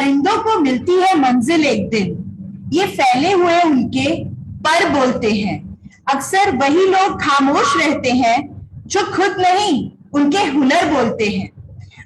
परिंदों को मिलती है मंजिल एक दिन, ये फैले हुए उनके पर बोलते हैं। अक्सर वही लोग खामोश रहते हैं जो खुद नहीं उनके हुनर बोलते हैं।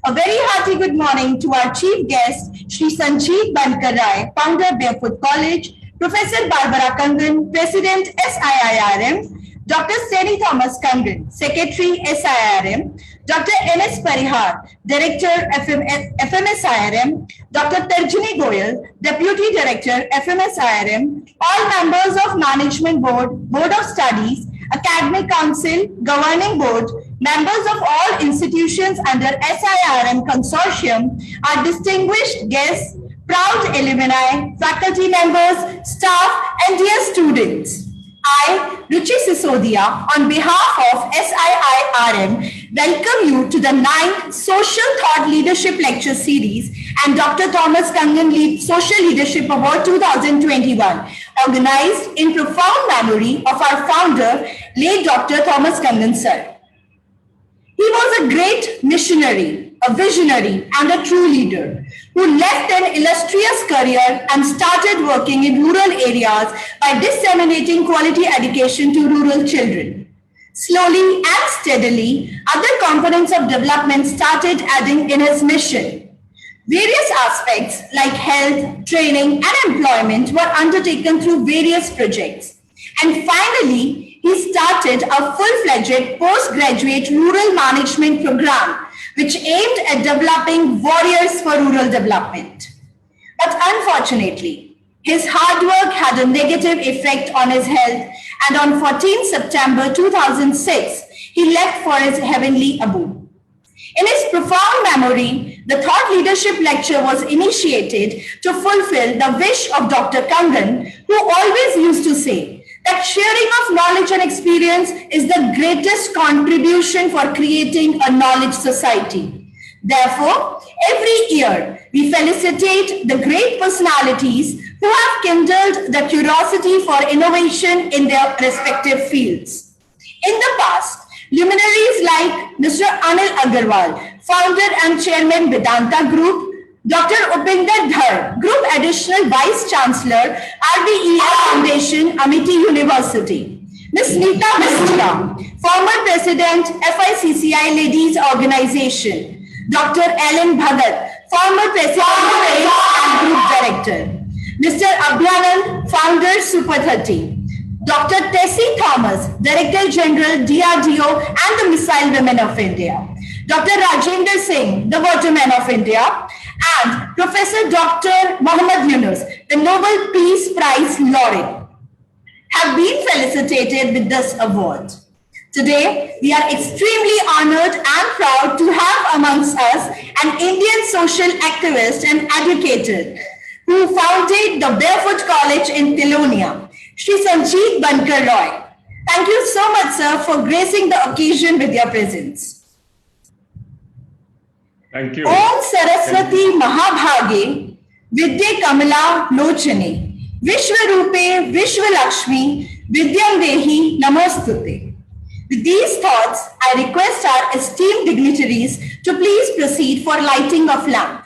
A very hearty good morning to our chief guest, Shri Sanjeev Bankar Rai, founder Barefoot College, Professor Barbara Kangan, President SIIRM, Dr. Seni Thomas Kangan, Secretary SIIRM, Dr. N.S. Parihar, Director FMSIRM, Dr. Tarjini Goyal, Deputy Director FMSIRM, all members of Management Board, Board of Studies, Academic Council, Governing Board, members of all institutions under SIRM Consortium, our distinguished guests, proud alumni, faculty members, staff, and dear students. I, Ruchi Sisodia, on behalf of SIIRM, welcome you to the 9th Social Thought Leadership Lecture Series and Dr. Thomas Kangan Social Leadership Award 2021, organized in profound memory of our founder, late Dr. Thomas Kangan sir. He was a great missionary, a visionary, and a true leader who left an illustrious career and started working in rural areas by disseminating quality education to rural children. Slowly and steadily, other components of development started adding in his mission. Various aspects like health, training, and employment were undertaken through various projects. And finally, he started a full-fledged postgraduate rural management program, which aimed at developing warriors for rural development. But unfortunately, his hard work had a negative effect on his health, and on 14 September 2006, he left for his heavenly abode. In his profound memory, the Thought Leadership Lecture was initiated to fulfill the wish of Dr. Kangan, who always used to say that sharing of knowledge and experience is the greatest contribution for creating a knowledge society. Therefore, every year we felicitate the great personalities who have kindled the curiosity for innovation in their respective fields. In the past, luminaries like Mr. Anil Agarwal, founder and chairman Vedanta Group, Dr. Upinder Dhar, Group Additional Vice Chancellor, RVEA Foundation, Amity University. Ms. Neeta Mishra, former President, FICCI Ladies Organization. Dr. Ellen Bhagat, former President and Group Director. Mr. Abhyanand, founder Super 30. Dr. Tessie Thomas, Director General DRDO and the Missile Women of India. Dr. Rajendra Singh, the Waterman of India, and Professor Dr. Muhammad Yunus, the Nobel Peace Prize laureate, have been felicitated with this award. Today, we are extremely honored and proud to have amongst us an Indian social activist and educator who founded the Barefoot College in Tilonia, Shri Sanjeev Bankar Rai. Thank you so much, sir, for gracing the occasion with your presence. Thank you. Om Saraswati Mahabhage Vidya Kamala Lochane Vishwarupe Vishwalakshmi Vidyam Dehi Namostute. With these thoughts, I request our esteemed dignitaries to please proceed for lighting of lamp.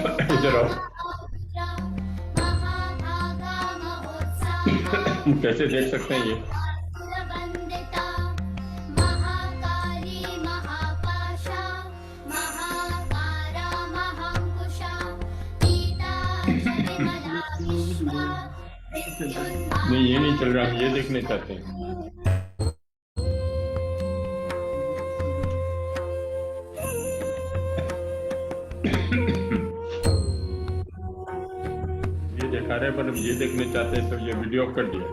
इधर आओ। कैसे देख सकते हैं ये? नहीं, ये नहीं चल रहा, हम ये देखने चाहते हैं। ये दिखा रहे हैं, पर हम ये देखने चाहते हैं, तो ये वीडियो ऑफ कर दिया।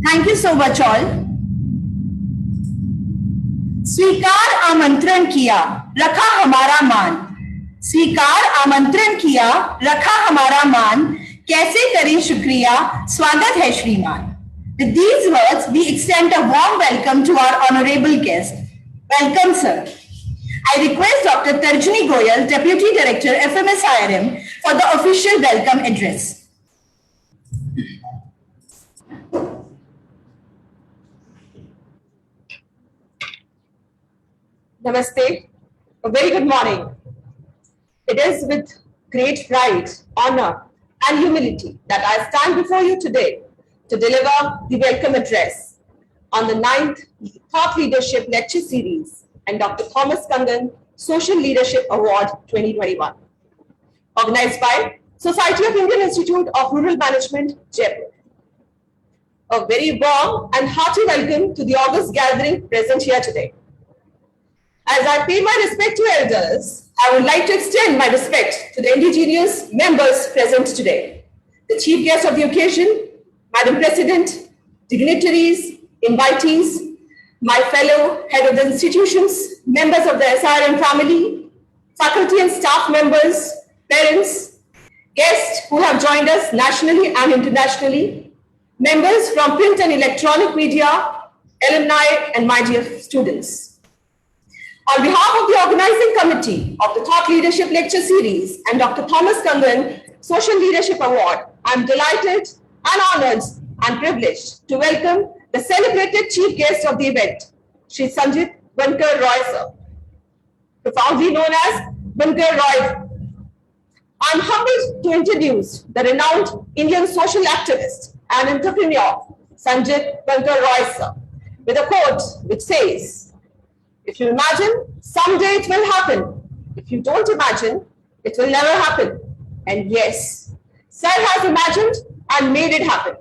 Thank you so much all. स्वीकार आमंत्रण किया, रखा हमारा मान। स्वीकार आमंत्रण किया, रखा हमारा मान। कैसे करें शुक्रिया, स्वागत है श्रीमान। With these words, we extend a warm welcome to our honorable guest. Welcome, sir. I request Dr. Tarjini Goyal, Deputy Director, FMS IRM, for the official welcome address. Namaste. A very good morning. It is with great pride, honor, and humility that I stand before you today to deliver the welcome address on the 9th Thought Leadership Lecture Series and Dr. Thomas Kangan Social Leadership Award 2021, organized by Society of Indian Institute of Rural Management, Jaipur. A very warm and hearty welcome to the august gathering present here today. As I pay my respect to elders, I would like to extend my respect to the indigenous members present today, the chief guest of the occasion, Madam President, dignitaries, invitees, my fellow head of the institutions, members of the SRM family, faculty and staff members, parents, guests who have joined us nationally and internationally, members from print and electronic media, alumni, and my dear students. On behalf of the organizing committee of the Thought Leadership Lecture Series and Dr. Thomas Kangan Social Leadership Award, I am delighted and honored and privileged to welcome the celebrated chief guest of the event, Shri Sanjit Bankar Roy, sir, profoundly known as Bankar Roy. I am humbled to introduce the renowned Indian social activist and entrepreneur, Sanjit Bankar Roy, sir, with a quote which says, "If you imagine, someday it will happen. If you don't imagine, it will never happen." And yes, Sir has imagined and made it happen.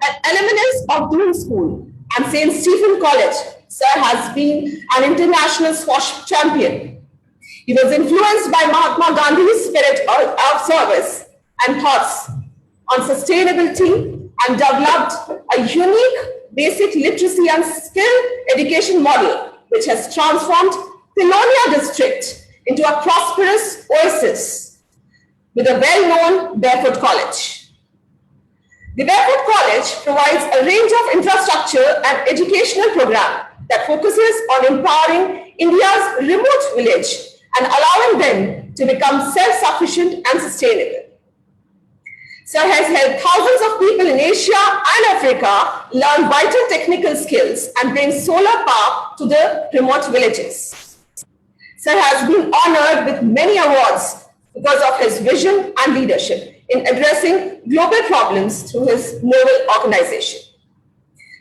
An alumnus of Doon School and St. Stephen College, Sir has been an international squash champion. He was influenced by Mahatma Gandhi's spirit of service and thoughts on sustainability and developed a unique basic literacy and skill education model which has transformed Pilonia district into a prosperous oasis with a well-known Barefoot College. The Barefoot College provides a range of infrastructure and educational program that focuses on empowering India's remote village and allowing them to become self-sufficient and sustainable. Sir has helped thousands of people in Asia and Africa learn vital technical skills and bring solar power to the remote villages. Sir has been honored with many awards because of his vision and leadership in addressing global problems through his noble organization.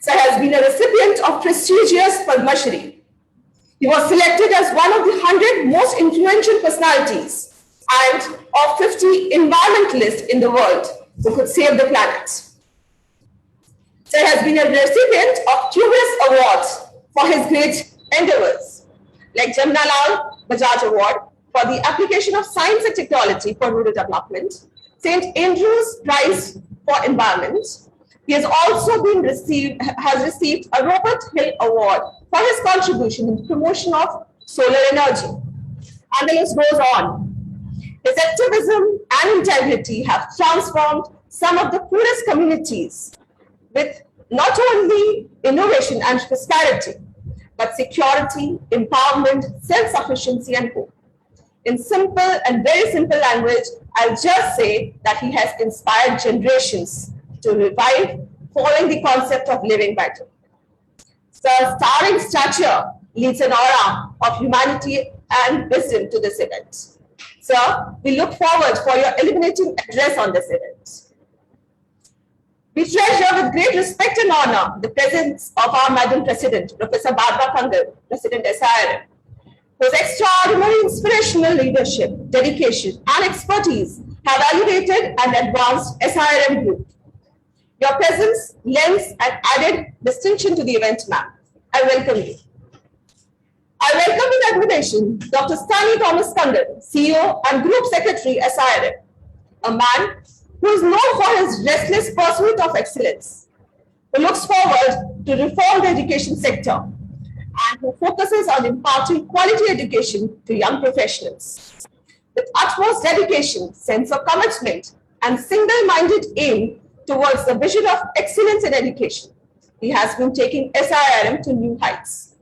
Sir has been a recipient of prestigious Padma Shri. He was selected as one of the 100 most influential personalities and of 50 environmentalists in the world who could save the planet. Sir has been a recipient of numerous awards for his great endeavors, like Jamnalal Bajaj Award for the application of science and technology for rural development, St. Andrew's Prize for Environment. He has also received a Robert Hill Award for his contribution in the promotion of solar energy. And the list goes on. His activism and integrity have transformed some of the poorest communities with not only innovation and prosperity, but security, empowerment, self-sufficiency, and hope. In simple and very simple language, I'll just say that he has inspired generations to revive following the concept of living better. Sir's towering stature leads an aura of humanity and wisdom to this event. Sir, we look forward for your illuminating address on this event. We treasure with great respect and honor the presence of our Madam President, Professor Barbara Kangal, President SIRM, whose extraordinary inspirational leadership, dedication, and expertise have elevated and advanced SIRM Group. Your presence lends an added distinction to the event, ma'am. I welcome you. I welcome with admiration Dr. Stanley Thomas Kangal, CEO and Group Secretary, SIRM, a man who is known for his restless pursuit of excellence, who looks forward to reform the education sector, and who focuses on imparting quality education to young professionals. With utmost dedication, sense of commitment, and single-minded aim towards the vision of excellence in education, he has been taking SIRM to new heights.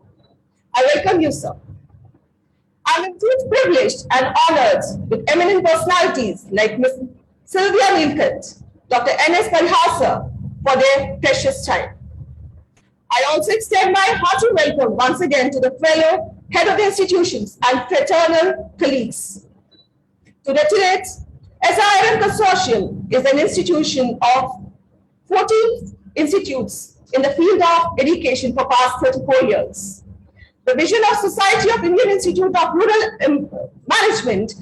I welcome you, sir. I'm indeed privileged and honored with eminent personalities like Ms. Sylvia Neelkant, Dr. N.S. Parihasa for their precious time. I also extend my hearty welcome once again to the fellow head of the institutions and fraternal colleagues. To reiterate, SIRM Consortium is an institution of 14 institutes in the field of education for past 34 years. The vision of Society of Indian Institute of Rural Management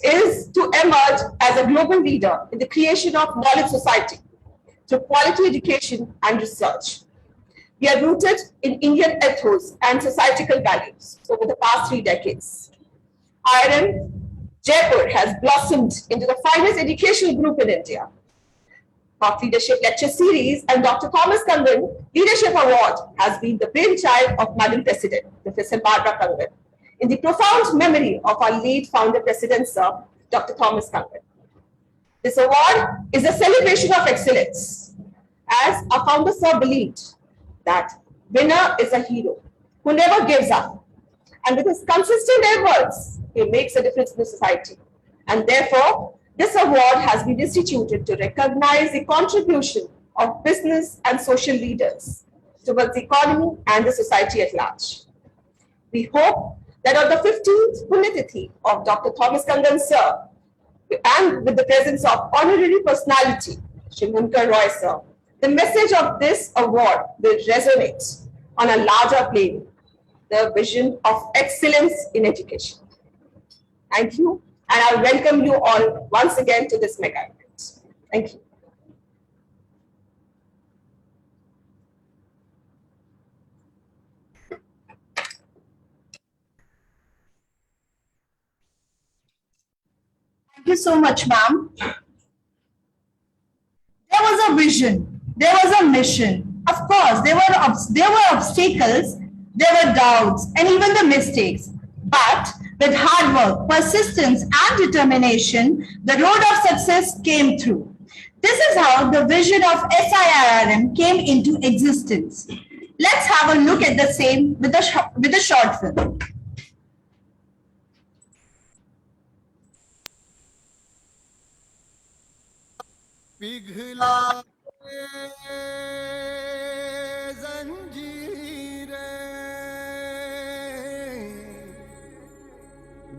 is to emerge as a global leader in the creation of knowledge society through quality education and research. We are rooted in Indian ethos and societal values over the past 3 decades. IRM Jaipur has blossomed into the finest educational group in India. Thought Leadership Lecture Series and Dr. Thomas Kangal Leadership Award has been the brainchild of Madam President, Professor Barbara Kangal, in the profound memory of our late founder President, Sir, Dr. Thomas Kangal. This award is a celebration of excellence, as our founder, Sir, believed that winner is a hero who never gives up, and with his consistent efforts, he makes a difference in the society. And therefore, this award has been instituted to recognize the contribution of business and social leaders towards the economy and the society at large. We hope that on the 15th Punyatithi of Dr. Thomas Kangal, sir, and with the presence of honorary personality, Shri Munkar Roy, sir, the message of this award will resonate on a larger plane, the vision of excellence in education. Thank you, and I welcome you all once again to this mega event. Thank you. Thank you so much, ma'am. There was a vision, there was a mission. Of course, there were obstacles, there were doubts, and even the mistakes. But with hard work, persistence, and determination, the road of success came through. This is how the vision of SIRM came into existence. Let's have a look at the same with a short film. पिघला जंजीरें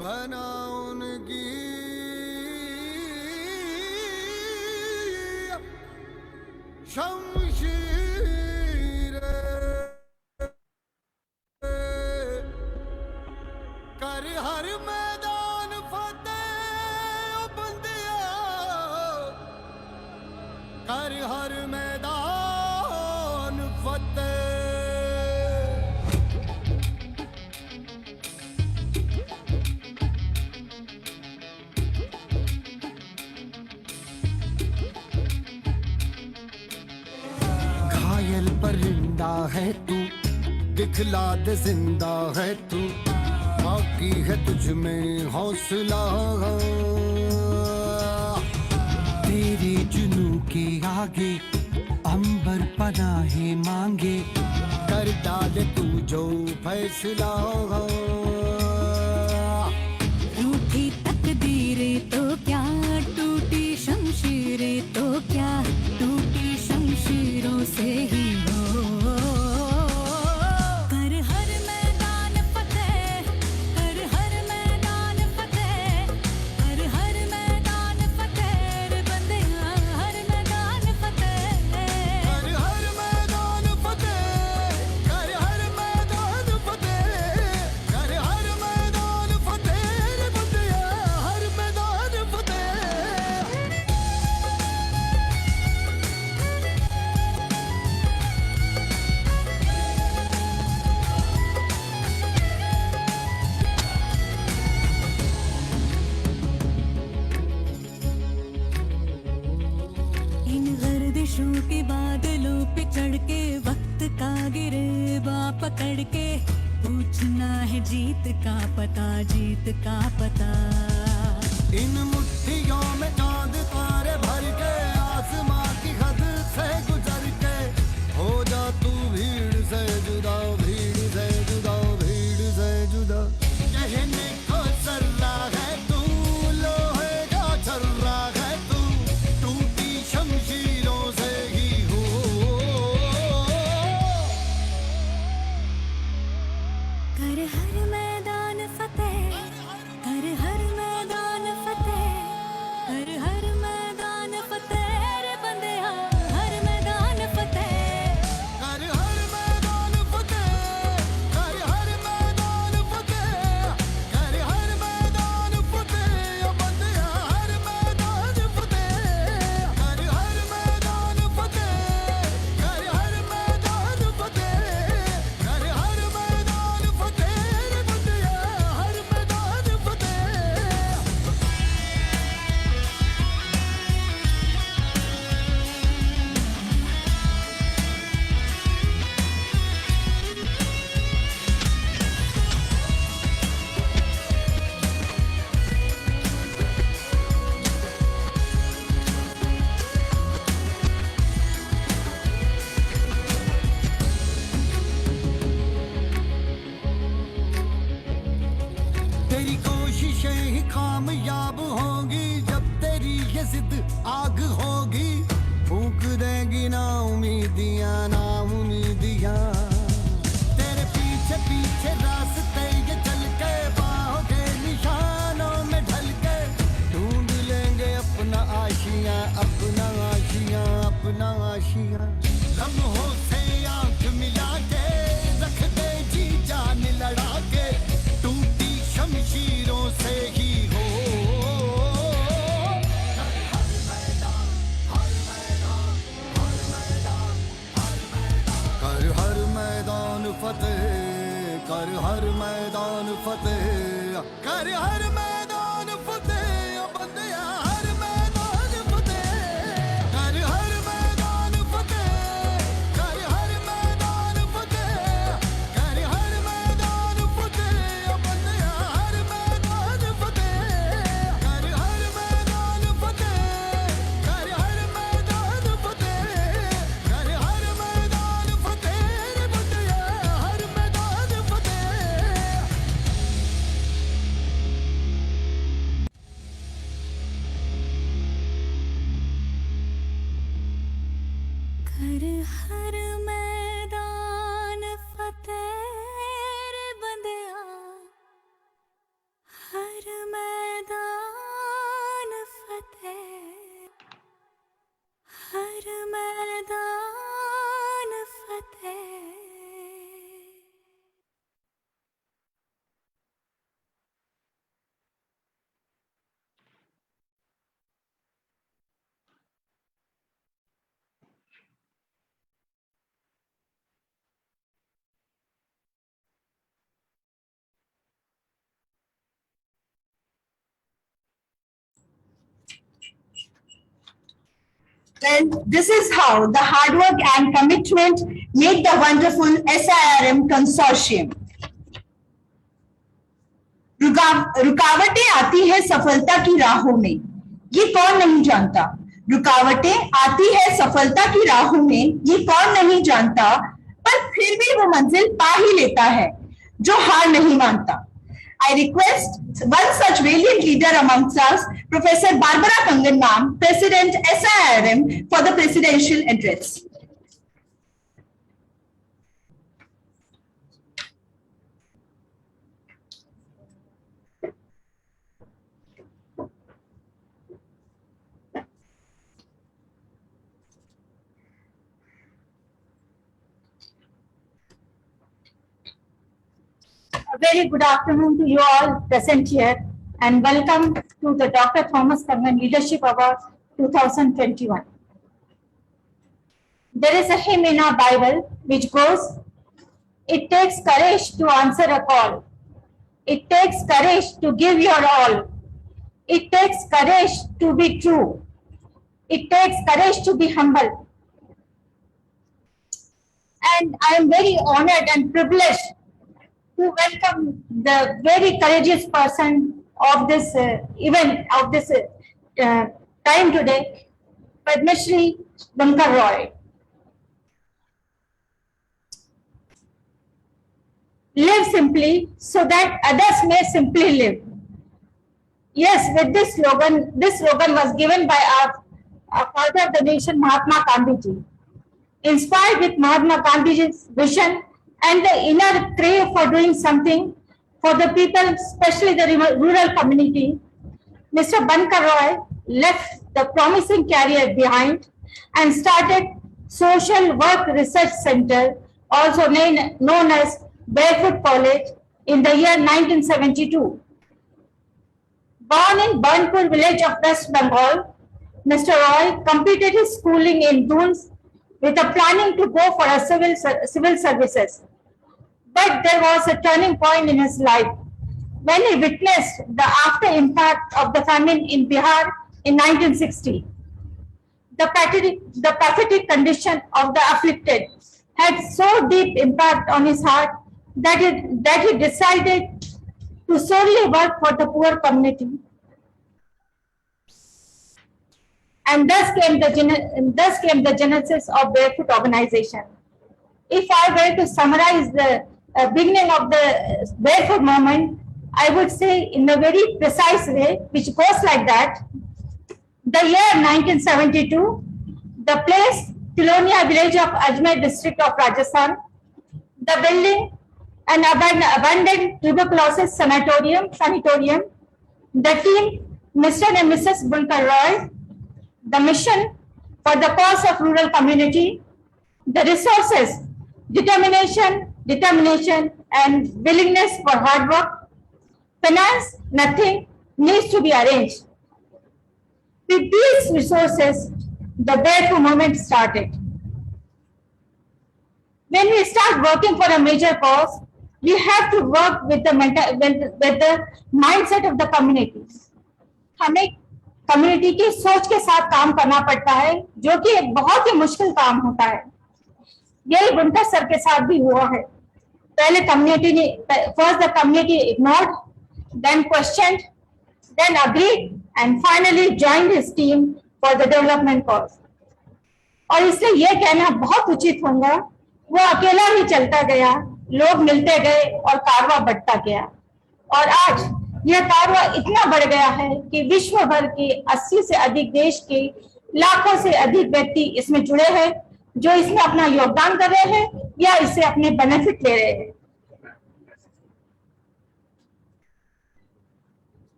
बना उनकी शमशीरें कर हर मैदान फतेह बंदिया कर हर मैदान फतेह घायल परिंदा है तू दिखला दे जिंदा है तू बाकी है तुझ में हौसला तेरे जुनू के आगे अंबर पनाहे मांगे कर डाले तू जो फैसला रूठी बढ़ के पूछना है जीत का पता, जीत का पता। इन मुट्ठियों में चांद तारे भर के आसमां की हद से गुजर के हो जा तू भीड़ से जुदा, भीड़ से जुदा, भीड़ से जुदा। कहने को सर्रा है तू, लोहे का छर्रा है तू, टूटी शमशीरों से ही हो। कर हर मैदान फतेह, कर हर मैदान फतेह, कर हर मैदान फतेह रे बंदेया, हर मैदान फतेह। कर हर मैदान फतेह, कर हर मैदान फतेह, कर हर मैदान फतेह, ओ बंदिया हर मैदान फतेह। कर हर मैदान फतेह, कर हर मैदान फतेह, कर हर मैदान फतेह रे बंदिया हर मैदान फतेह। तेरी कोशिशें ही कामयाब होंगी जब तेरी ये जिद आग होगी। फूंक देंगी ना उम्मीदियां, ना उम्मीदियां। तेरे पीछे पीछे रास्ते ये चल के बाहों के निशानों में ढल के ढूंढ लेंगे अपना आशियां, अपना आशियां, अपना आशियां। लम्हों से आंख मिला के रख दे जी जान लड़ा के, टूटी शमशीरों से ही हो। कर हर मैदान फतेह, कर हर मैदान फतेह, कर हर मैदान फतेह, ओ बंदिया हर मैदान फतेह। कर हर मैदान फतेह, कर हर मैदान फतेह, कर हर मैदान फतेह, ओ बंदिया हर मैदान फतेह। कर हर मैदान फतेह, कर हर मैदान फतेह, कर हर मैदान फतेह रे बंदिया हर मैदान फतेह। कर हर मैदान फतेह रे बंदेया, हर मैदान फतेह, हर मैदान फतेह। Well, this is how the hard work and commitment made the wonderful SIRM consortium. रुकावटें आती है सफलता की राहों में, ये कौन नहीं जानता। रुकावटें आती है सफलता की राहों में, ये कौन नहीं जानता, पर फिर भी वो मंजिल पा ही लेता है जो हार नहीं मानता। I request one such valiant leader amongst us, Professor Barbara Kanganam, President SIRM, for the presidential address. A very good afternoon to you all present here and welcome to the Dr. Thomas Kangan Leadership Award 2021. There is a hymn in our Bible which goes, "It takes courage to answer a call. It takes courage to give your all. It takes courage to be true. It takes courage to be humble." and I am very honored and privileged to welcome the very courageous person of this event, of this time today, Padma Shri Bankar Roy. Live simply so that others may simply live. Yes, with this slogan was given by our father of the nation, Mahatma Gandhi ji. Inspired with Mahatma Gandhi's vision and the inner crave for doing something for the people, especially the rural community, Mr. Bankar Roy left the promising career behind and started Social Work Research Center, also known as Barefoot College, in the year 1972. Born in Burnpur village of West Bengal, Mr. Roy completed his schooling in Dunes with a planning to go for a civil services. But there was a turning point in his life when he witnessed the after impact of the famine in Bihar in 1960. The pathetic condition of the afflicted had so deep impact on his heart that he decided to solely work for the poor community. And thus came the genesis of Barefoot organization. If I were to summarize the beginning of the Barefoot movement, I would say in a very precise way, which goes like that. The year 1972, the place Tilonia village of Ajmer district of Rajasthan, the building an abandoned tuberculosis sanatorium, the team, Mr. and Mrs. Bankar Roy, the mission for the cause of rural community, the resources, determination and willingness for hard work, finance, nothing needs to be arranged. With these resources, the Barefoot movement started. When we start working for a major cause, we have to work with the mindset of the community. हमें community की सोच के साथ काम करना पड़ता है, जो कि एक बहुत ही मुश्किल काम होता है. यही बुनकर सर के साथ भी हुआ है. पहले कम्युनिटी ने first the community ignored, then questioned, then agreed, and finally joined his team for the development cause. और इसलिए ये कहना बहुत उचित होगा, वो अकेला ही चलता गया, लोग मिलते गए और कारवां बढ़ता गया. और आज यह कारवां इतना बढ़ गया है कि विश्व भर के 80 से अधिक देश के लाखों से अधिक व्यक्ति इसमें जुड़े हैं, जो इसमें अपना योगदान कर रहे हैं या इससे अपने बेनिफिट ले रहे हैं.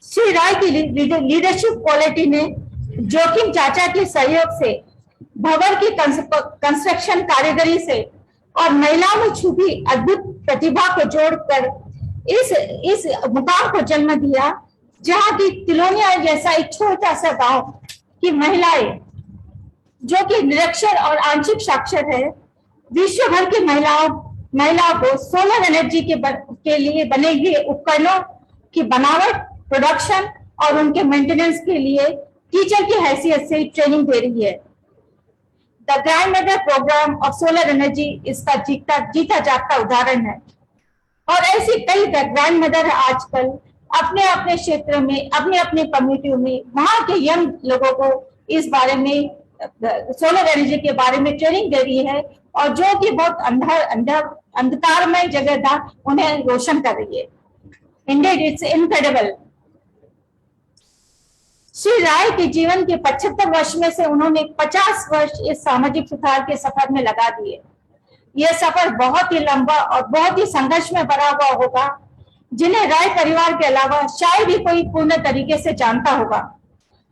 श्री राय की लीडरशिप क्वालिटी ने जोखिम चाचा के सहयोग से, भवन की कंस्ट्रक्शन कारीगरी से और महिलाओं में छुपी अद्भुत प्रतिभा को जोड़कर इस मुकाम को जन्म दिया, जहां की तिलोनिया जैसा एक छोटा सा गांव की महिलाएं, जो कि निरक्षर और आंशिक साक्षर है, विश्व भर की महिलाओं को सोलर एनर्जी के लिए बने हुए उपकरणों की बनावट, प्रोडक्शन और उनके मेंटेनेंस के लिए टीचर की हैसियत से ट्रेनिंग दे रही है. The grandmother programme of solar energy इसका जीता जागता उदाहरण है. और ऐसी कई ग्रैंडमदर आजकल अपने अपने क्षेत्र में, अपने अपने कम्युनिटी में वहां के यंग लोगों को इस बारे में, सोलर एनर्जी के बारे में ट्रेनिंग दे रही है, और जो कि बहुत अंधकारमय जगह था उन्हें रोशन कर रही है. Indeed it's incredible. Shri Rai के जीवन के 75 वर्ष में से उन्होंने 50 वर्ष इस सामाजिक सुधार के सफर में लगा दिए. यह सफर बहुत ही लंबा और बहुत ही संघर्ष में भरा हुआ होगा, जिन्हें राय परिवार के अलावा शायद ही कोई पूर्ण तरीके से जानता होगा.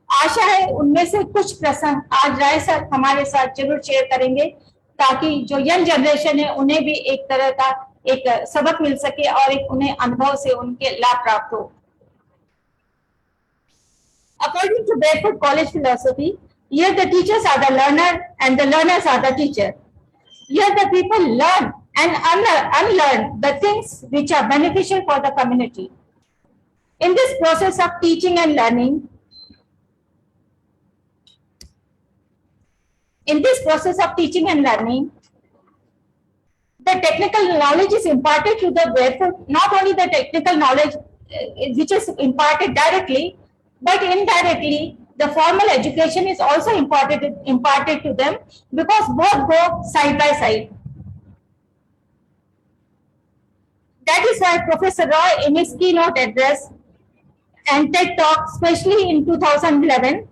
आशा है उनमें से कुछ प्रसंग आज राय सर हमारे साथ जरूर शेयर करेंगे, ताकि जो यंग जनरेशन है उन्हें भी एक तरह का एक सबक मिल सके और एक उन्हें अनुभव से उनके लाभ प्राप्त हो. According to Barefoot College philosophy, here the teachers are the learner and the learners are the teacher. Here the people learn and unlearn the things which are beneficial for the community. In this process of teaching and learning, the technical knowledge is imparted to the barefoot, not only the technical knowledge which is imparted directly, but indirectly, the formal education is also imparted to them, because both go side by side. That is why Professor Roy, in his keynote address and TED Talk, especially in 2011,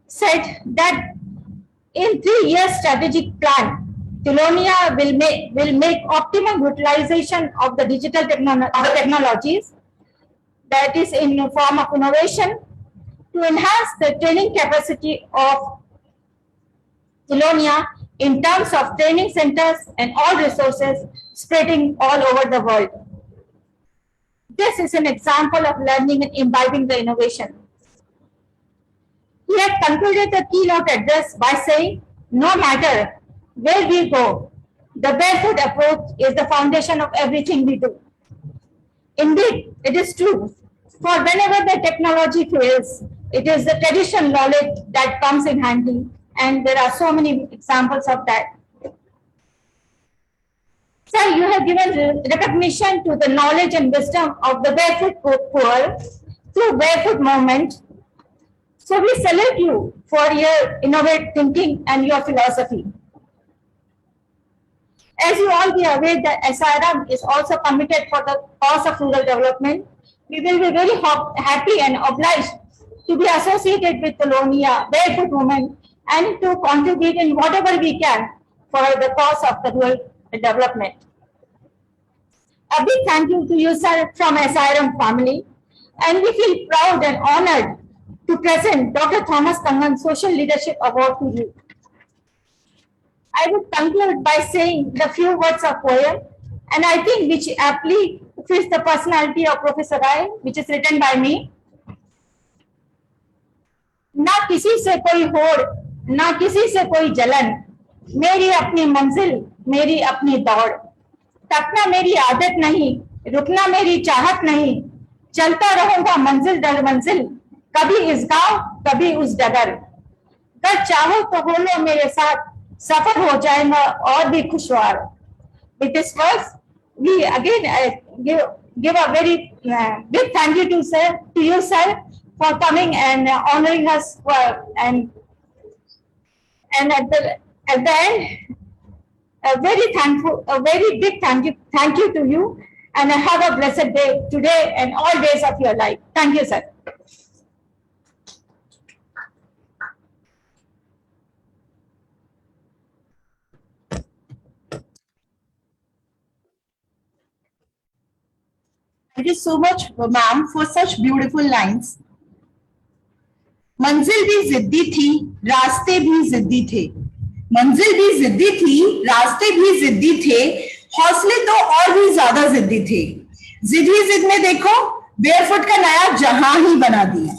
said that in 3-year strategic plan, Tilonia will make optimum utilization of the digital technologies, that is in the form of innovation, to enhance the training capacity of Tilonia in terms of training centers and all resources spreading all over the world. This is an example of learning and imbibing the innovation. He had concluded the keynote address by saying, no matter where we go, the barefoot approach is the foundation of everything we do. Indeed, it is true. For whenever the technology fails, it is the traditional knowledge that comes in handy, and there are so many examples of that. Sir, you have given recognition to the knowledge and wisdom of the barefoot poor through barefoot movement. So we salute you for your innovative thinking and your philosophy. As you all be aware that SRM is also committed for the cause of rural development, we will be very happy and obliged to be associated with Tilonia barefoot movement and to contribute in whatever we can for the cause of the rural development. A big thank you to you, sir, from SRM family, and we feel proud and honored to present Dr. Thomas Kangan Social Leadership Award to you. I would conclude by saying the few words of poem, and I think which aptly fits the personality of Professor Rai, which is written by me. ना किसी से कोई होड़, ना किसी से कोई जलन, मेरी अपनी मंजिल, मेरी अपनी दौड़, थकना मेरी आदत नहीं, रुकना मेरी चाहत नहीं, चलता रहूंगा मंजिल दर मंजिल, कभी इस गांव, कभी उस डगर, अगर चाहो तो हो लो मेरे साथ, सफर हो जाएगा और भी खुशहाल. With this verse, we again give a very big thank you to you, sir, for coming and honoring us, and at the end, a very big thank you to you, and have a blessed day today and all days of your life. Thank you, sir. Thank you so much, ma'am, for such beautiful lines. मंजिल भी जिद्दी थी, रास्ते भी जिद्दी थे. मंजिल भी जिद्दी थी, रास्ते भी जिद्दी थे, हौसले तो और भी ज्यादा जिद्दी थे. जिद ही जिद में देखो, बेयरफुट का नया जहां ही बना दिया.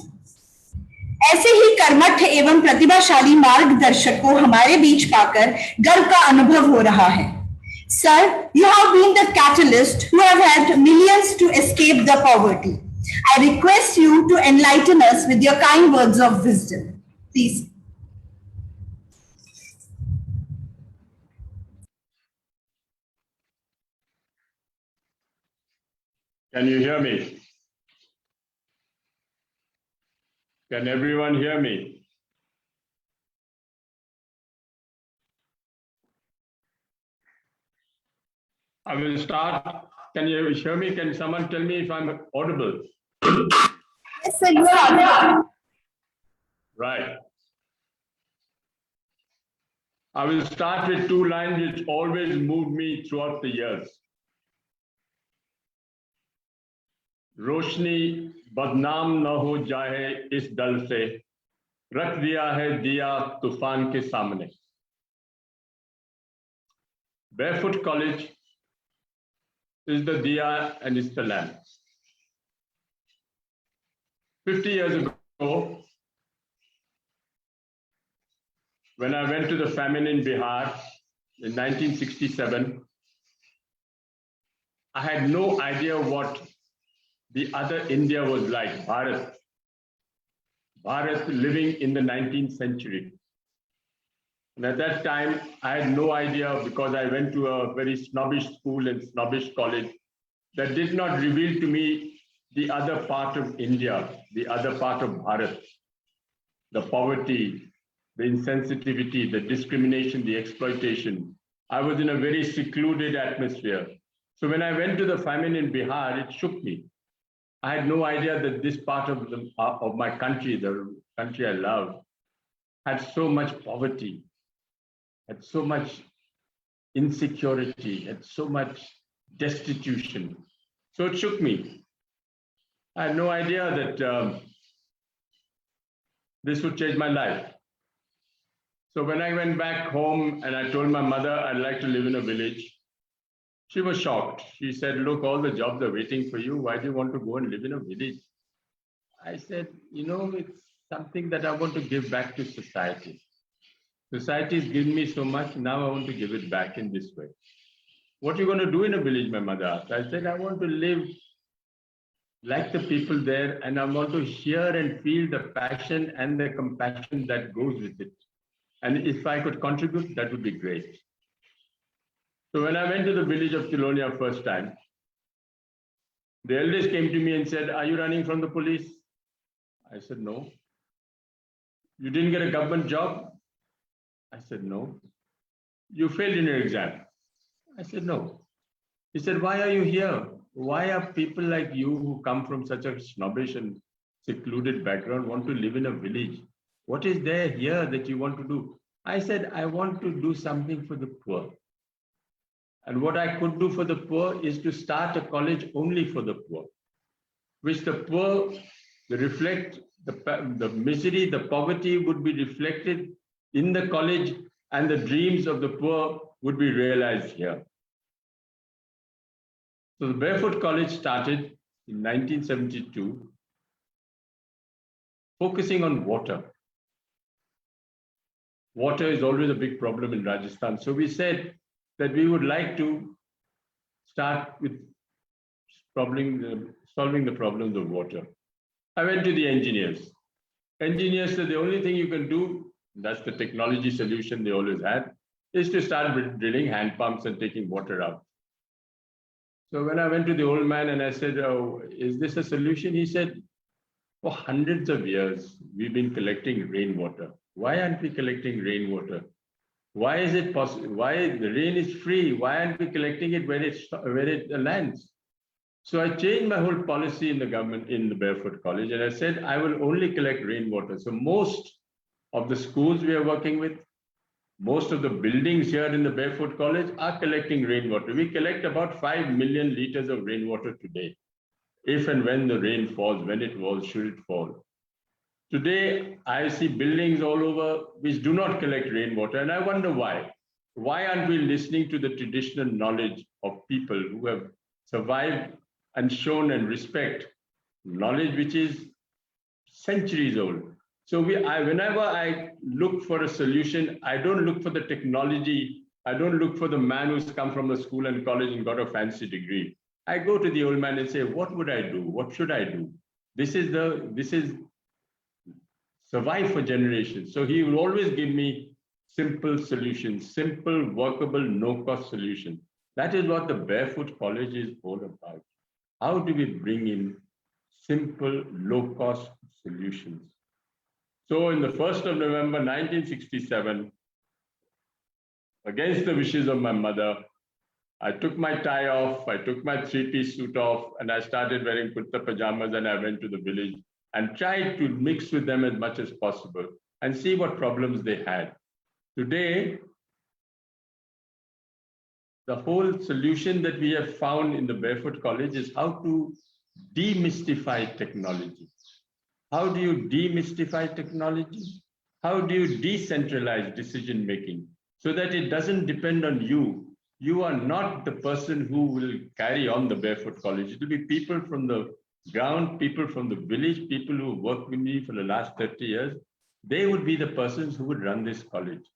ऐसे ही कर्मठ एवं प्रतिभाशाली मार्गदर्शक को हमारे बीच पाकर गर्व का अनुभव हो रहा है. Sir, you have been the catalyst who have helped millions to escape the poverty. I request you to enlighten us with your kind words of wisdom. Please. Can you hear me? Can everyone hear me? I will start. Can you hear me? Can someone tell me if I'm audible? Yes, sir, you are audible. Right. I will start with two lines which always moved me throughout the years. रोशनी बदनाम न हो जाए इस डल से, रख दिया है दिया तूफान के सामने. Barefoot College is the diya and it's the lamp. 50 years ago, when I went to the famine in Bihar in 1967, I had no idea what the other India was like, Bharat living in the 19th century. And at that time, I had no idea, because I went to a very snobbish school and snobbish college that did not reveal to me the other part of India, the other part of Bharat, the poverty, the insensitivity, the discrimination, the exploitation. I was in a very secluded atmosphere. So when I went to the famine in Bihar, it shook me. I had no idea that this part of my country, the country I love, had so much poverty, had so much insecurity, had so much destitution. So it shook me. I had no idea that this would change my life. So when I went back home and I told my mother I'd like to live in a village, she was shocked. She said, look, all the jobs are waiting for you. Why do you want to go and live in a village? I said, you know, it's something that I want to give back to society. Society has given me so much. Now I want to give it back in this way. What are you going to do in a village? My mother asked. I said, I want to live like the people there, and I want to hear and feel the passion and the compassion that goes with it. And if I could contribute, that would be great. So when I went to the village of Tilonia first time, the elders came to me and said, are you running from the police? I said, no. You didn't get a government job? I said, no. You failed in your exam? I said, no. He said, why are you here? Why are people like you who come from such a snobbish and secluded background want to live in a village? What is there here that you want to do? I said, I want to do something for the poor. And what I could do for the poor is to start a college only for the poor, which the poor, the misery, the poverty would be reflected in the college, and the dreams of the poor would be realized here. So the Barefoot College started in 1972, focusing on water. Water is always a big problem in Rajasthan. So we said that we would like to start with solving the problems of water. I went to the engineers. Engineers said the only thing you can do, that's the technology solution they always had, is to start drilling hand pumps and taking water out. So when I went to the old man and I said, oh, is this a solution? He said, for hundreds of years, we've been collecting rainwater. Why aren't we collecting rainwater? Why is it possible? Why the rain is free? Why aren't we collecting it where it lands? So I changed my whole policy in the government, in the Barefoot College, and I said, I will only collect rainwater. So most of the schools we are working with, most of the buildings here in the Barefoot College are collecting rainwater. We collect about 5 million liters of rainwater today, if and when the rain falls, when it falls, should it fall. Today, I see buildings all over which do not collect rainwater, and I wonder why. Why aren't we listening to the traditional knowledge of people who have survived and shown and respect knowledge which is centuries old? So whenever I look for a solution, I don't look for the technology. I don't look for the man who's come from a school and college and got a fancy degree. I go to the old man and say, what would I do? What should I do? This is survive for generations. So he will always give me simple solutions, simple, workable, no-cost solutions. That is what the Barefoot College is all about. How do we bring in simple, low-cost solutions? So in the 1st of November, 1967, against the wishes of my mother, I took my tie off, I took my 3-piece suit off, and I started wearing kurta pajamas, and I went to the village and tried to mix with them as much as possible and see what problems they had. Today, the whole solution that we have found in the Barefoot College is how to demystify technology. How do you demystify technology? How do you decentralize decision-making so that it doesn't depend on you? You are not the person who will carry on the Barefoot College. It will be people from the ground, people from the village, people who worked with me for the last 30 years. They would be the persons who would run this college.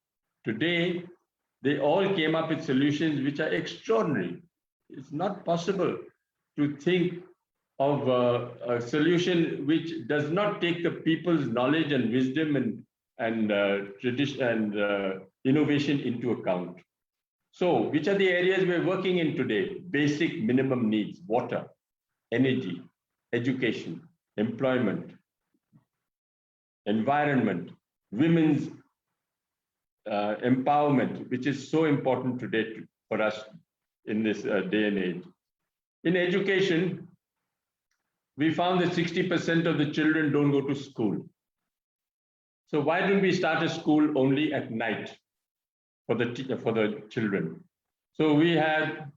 Today, they all came up with solutions which are extraordinary. It's not possible to think of a solution which does not take the people's knowledge and wisdom and and tradition and innovation into account. So, which are the areas we're working in today? Basic minimum needs: water, energy, education, employment, environment, women's empowerment, which is so important today for us in this day and age. In education, we found that 60% of the children don't go to school. So why don't we start a school only at night for the children? So we had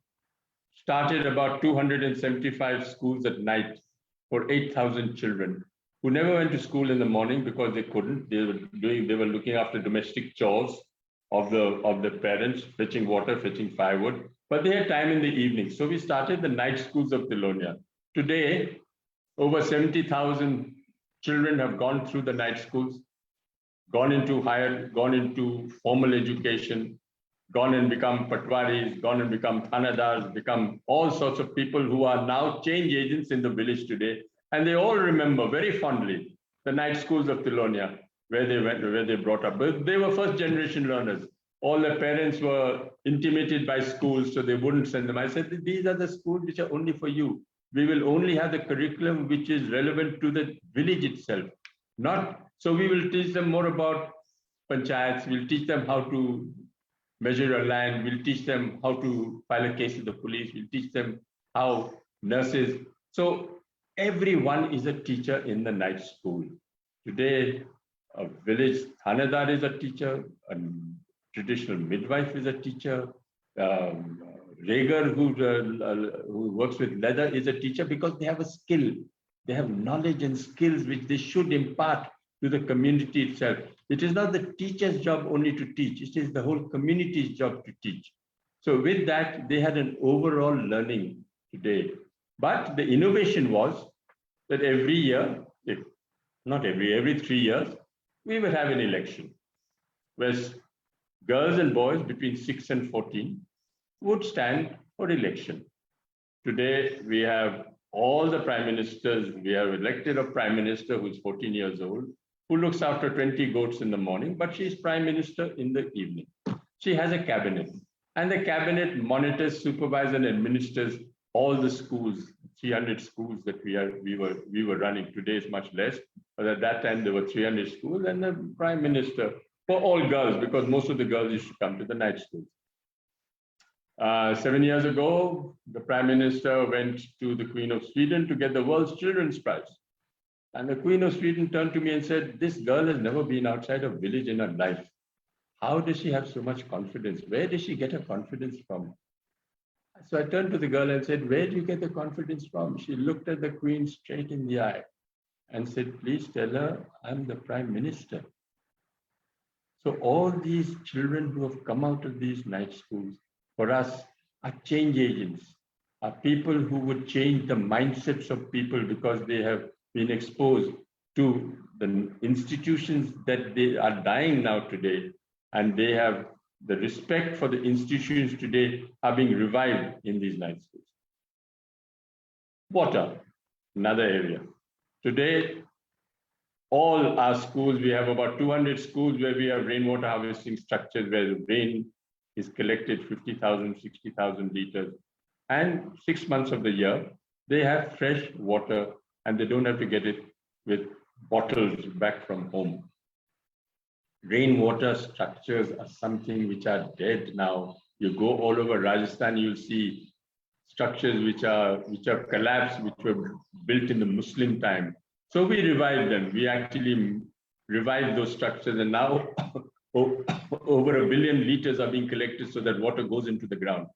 started about 275 schools at night for 8,000 children who never went to school in the morning because they couldn't. They were looking after domestic chores of the parents, fetching water, fetching firewood, but they had time in the evening. So we started the night schools of Tilonia. Today, over 70,000 children have gone through the night schools, gone into formal education, gone and become patwaris, gone and become thanadars, become all sorts of people who are now change agents in the village today. And they all remember very fondly the night schools of Tilonia, where they went, where they brought up. But they were first generation learners. All their parents were intimidated by schools, so they wouldn't send them. I said, these are the schools which are only for you. We will only have the curriculum which is relevant to the village itself. So we will teach them more about panchayats, we'll teach them how to measure a land, we'll teach them how to file a case with the police, we'll teach them how nurses. So everyone is a teacher in the night school. Today, a village thanadar is a teacher, a traditional midwife is a teacher, Reger who works with leather is a teacher because they have a skill. They have knowledge and skills which they should impart to the community itself. It is not the teacher's job only to teach, it is the whole community's job to teach. So with that, they had an overall learning today. But the innovation was that every year, every 3 years, we would have an election where girls and boys between 6 and 14 would stand for election. Today, we have all the prime ministers, we have elected a prime minister who's 14 years old, who looks after 20 goats in the morning, but she's prime minister in the evening. She has a cabinet, and the cabinet monitors, supervises, and administers all the schools, 300 schools that we were running. Today is much less, but at that time there were 300 schools, and the prime minister, for all girls, because most of the girls used to come to the night schools. 7 years ago, the Prime Minister went to the Queen of Sweden to get the World's Children's Prize. And the Queen of Sweden turned to me and said, this girl has never been outside a village in her life. How does she have so much confidence? Where does she get her confidence from? So I turned to the girl and said, where do you get the confidence from? She looked at the Queen straight in the eye and said, please tell her I'm the Prime Minister. So all these children who have come out of these night schools, for us, are change agents, are people who would change the mindsets of people because they have been exposed to the institutions that they are dying now today, and they have the respect for the institutions today are being revived in these night schools. Water, another area. Today, all our schools, we have about 200 schools where we have rainwater harvesting structures where the rain is collected 50,000, 60,000 liters. And 6 months of the year, they have fresh water and they don't have to get it with bottles back from home. Rainwater structures are something which are dead now. You go all over Rajasthan, you'll see structures which are collapsed, which were built in the Muslim time. So we revived them. We actually revived those structures, and now over 1 billion liters are being collected so that water goes into the ground.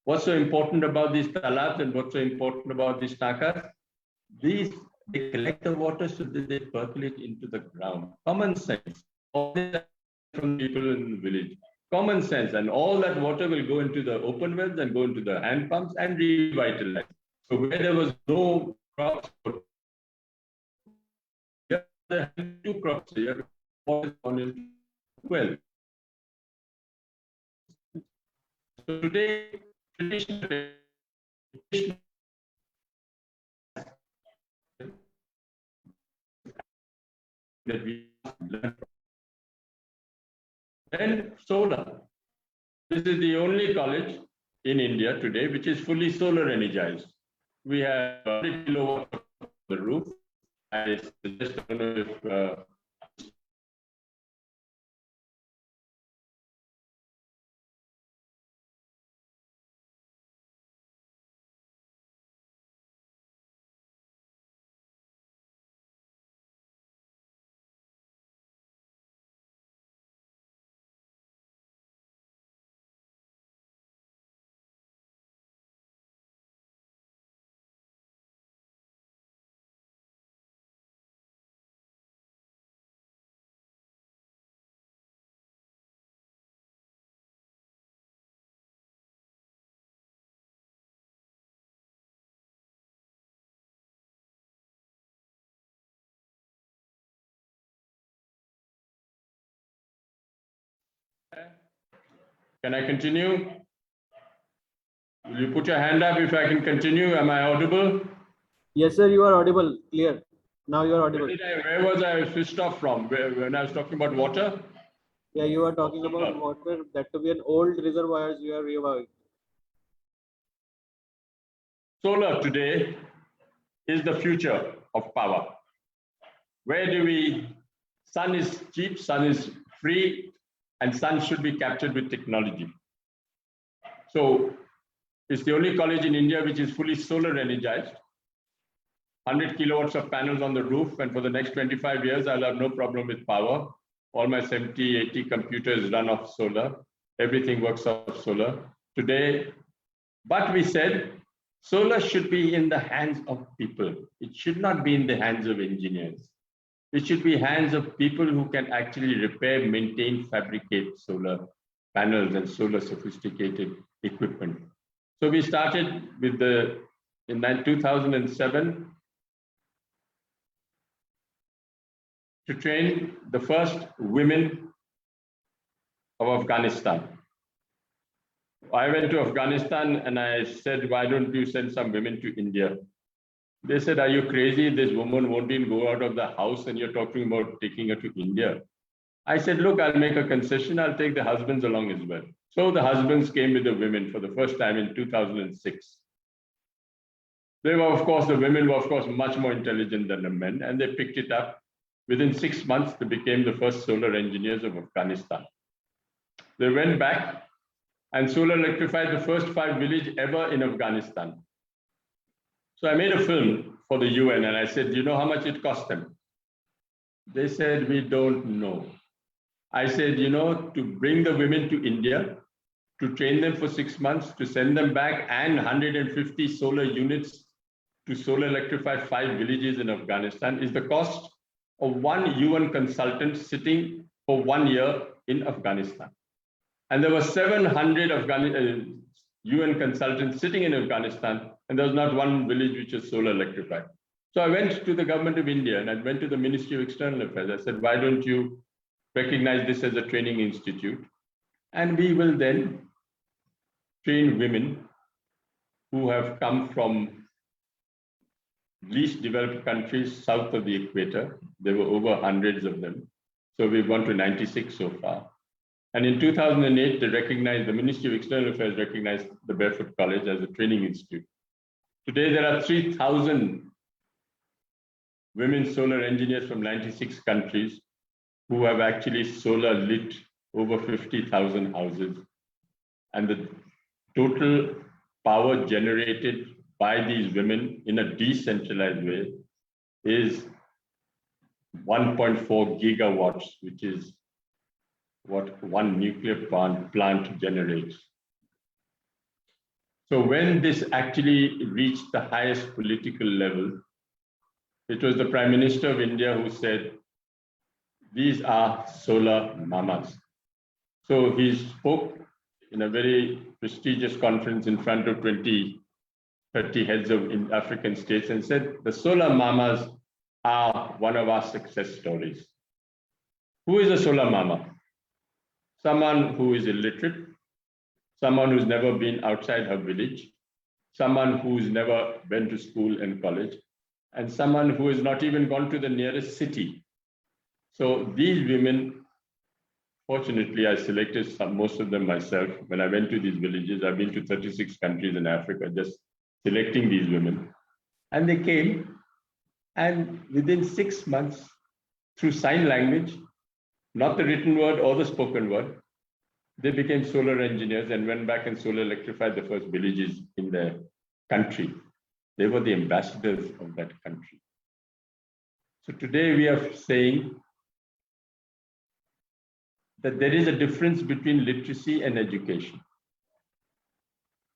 What's so important about these talabs and what's so important about these takas? They collect the water so that they percolate into the ground. Common sense. All that from people in the village. Common sense, and all that water will go into the open wells and go into the hand pumps and revitalize. So where there was no crops, there are 2 crops here, water gone into well. So today, traditionally, that we learn from Then solar. This is the only college in India today which is fully solar energized. We have 100 kilowatts on the roof. I suggest, I don't know if can I continue? Will you put your hand up if I can continue? Am I audible? Yes, sir, you are audible. Clear. Now you are audible. Where was I switched off from? When I was talking about water? Yeah, you are talking about water. That to be an old reservoirs you are reviving. Solar today is the future of power. Where do we? Sun is cheap, sun is free, and sun should be captured with technology. So it's the only college in India which is fully solar energized. 100 kilowatts of panels on the roof, and for the next 25 years, I'll have no problem with power. All my 70, 80 computers run off solar. Everything works off solar today. But we said solar should be in the hands of people. It should not be in the hands of engineers. It should be hands of people who can actually repair, maintain, fabricate solar panels and solar sophisticated equipment. So we started with in 2007 to train the first women of Afghanistan. I went to Afghanistan and I said, why don't you send some women to India? They said, are you crazy? This woman won't even go out of the house and you're talking about taking her to India. I said, look, I'll make a concession. I'll take the husbands along as well. So the husbands came with the women for the first time in 2006. The women were, of course, much more intelligent than the men, and they picked it up. Within 6 months, they became the first solar engineers of Afghanistan. They went back and solar electrified the first 5 villages ever in Afghanistan. So I made a film for the UN and I said, do you know how much it cost them? They said, we don't know. I said, to bring the women to India, to train them for 6 months, to send them back, and 150 solar units to solar electrify 5 villages in Afghanistan is the cost of one UN consultant sitting for 1 year in Afghanistan. And there were 700 UN consultants sitting in Afghanistan, and there was not one village which was solar electrified. So I went to the government of India and I went to the Ministry of External Affairs. I said, why don't you recognize this as a training institute? And we will then train women who have come from least developed countries south of the equator. There were over hundreds of them. So we've gone to 96 so far. And in 2008, the Ministry of External Affairs recognized the Barefoot College as a training institute. Today, there are 3,000 women solar engineers from 96 countries who have actually solar lit over 50,000 houses. And the total power generated by these women in a decentralized way is 1.4 gigawatts, which is what one nuclear plant generates. So when this actually reached the highest political level, it was the Prime Minister of India who said, these are solar mamas. So he spoke in a very prestigious conference in front of 20, 30 heads of African states and said, the solar mamas are one of our success stories. Who is a solar mama? Someone who is illiterate, someone who's never been outside her village, someone who's never been to school and college, and someone who has not even gone to the nearest city. So these women Fortunately, I selected most of them myself. When I went to these villages, I've been to 36 countries in Africa, just selecting these women. And they came, and within 6 months, through sign language, not the written word or the spoken word, they became solar engineers and went back and solar electrified the first villages in their country. They were the ambassadors of that country. So today we are saying that there is a difference between literacy and education.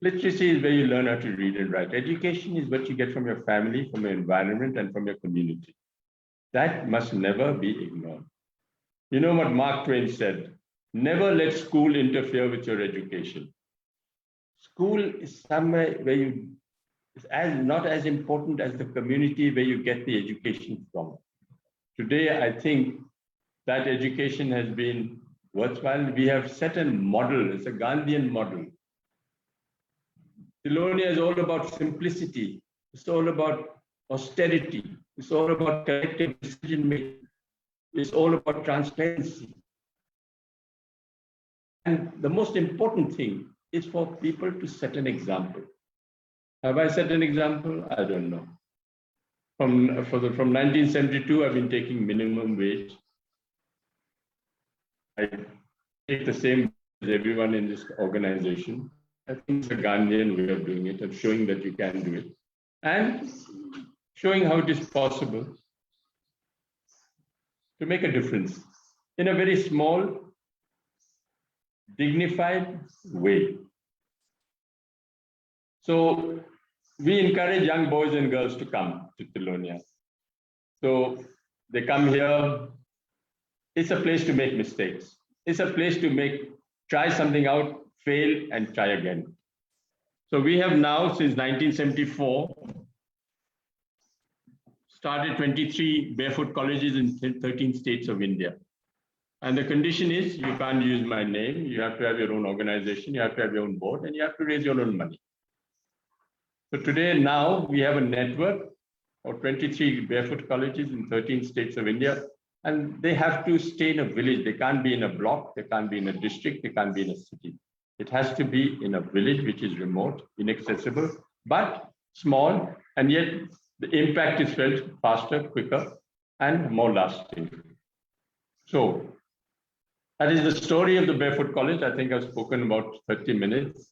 Literacy is where you learn how to read and write. Education is what you get from your family, from your environment, and from your community. That must never be ignored. You know what Mark Twain said? Never let school interfere with your education. School is somewhere where it's not as important as the community where you get the education from. Today, I think that education has been worthwhile. We have set a model, it's a Gandhian model. Tilonia is all about simplicity. It's all about austerity. It's all about collective decision making. It's all about transparency. And the most important thing is for people to set an example. Have I set an example? I don't know. From 1972, I've been taking minimum wage. I take the same as everyone in this organization. I think it's a Gandhian way of doing it, of showing that you can do it, and showing how it is possible to make a difference in a very small, dignified way. So we encourage young boys and girls to come to Tilonia. So they come here. It's a place to make mistakes. It's a place to try something out, fail, and try again. So we have now, since 1974, started 23 barefoot colleges in 13 states of India. And the condition is you can't use my name. You have to have your own organization. You have to have your own board, and you have to raise your own money. So today, now we have a network of 23 barefoot colleges in 13 states of India. And they have to stay in a village. They can't be in a block. They can't be in a district. They can't be in a city. It has to be in a village which is remote, inaccessible, but small, and yet the impact is felt faster, quicker, and more lasting. So that is the story of the Barefoot College. I think I've spoken about 30 minutes.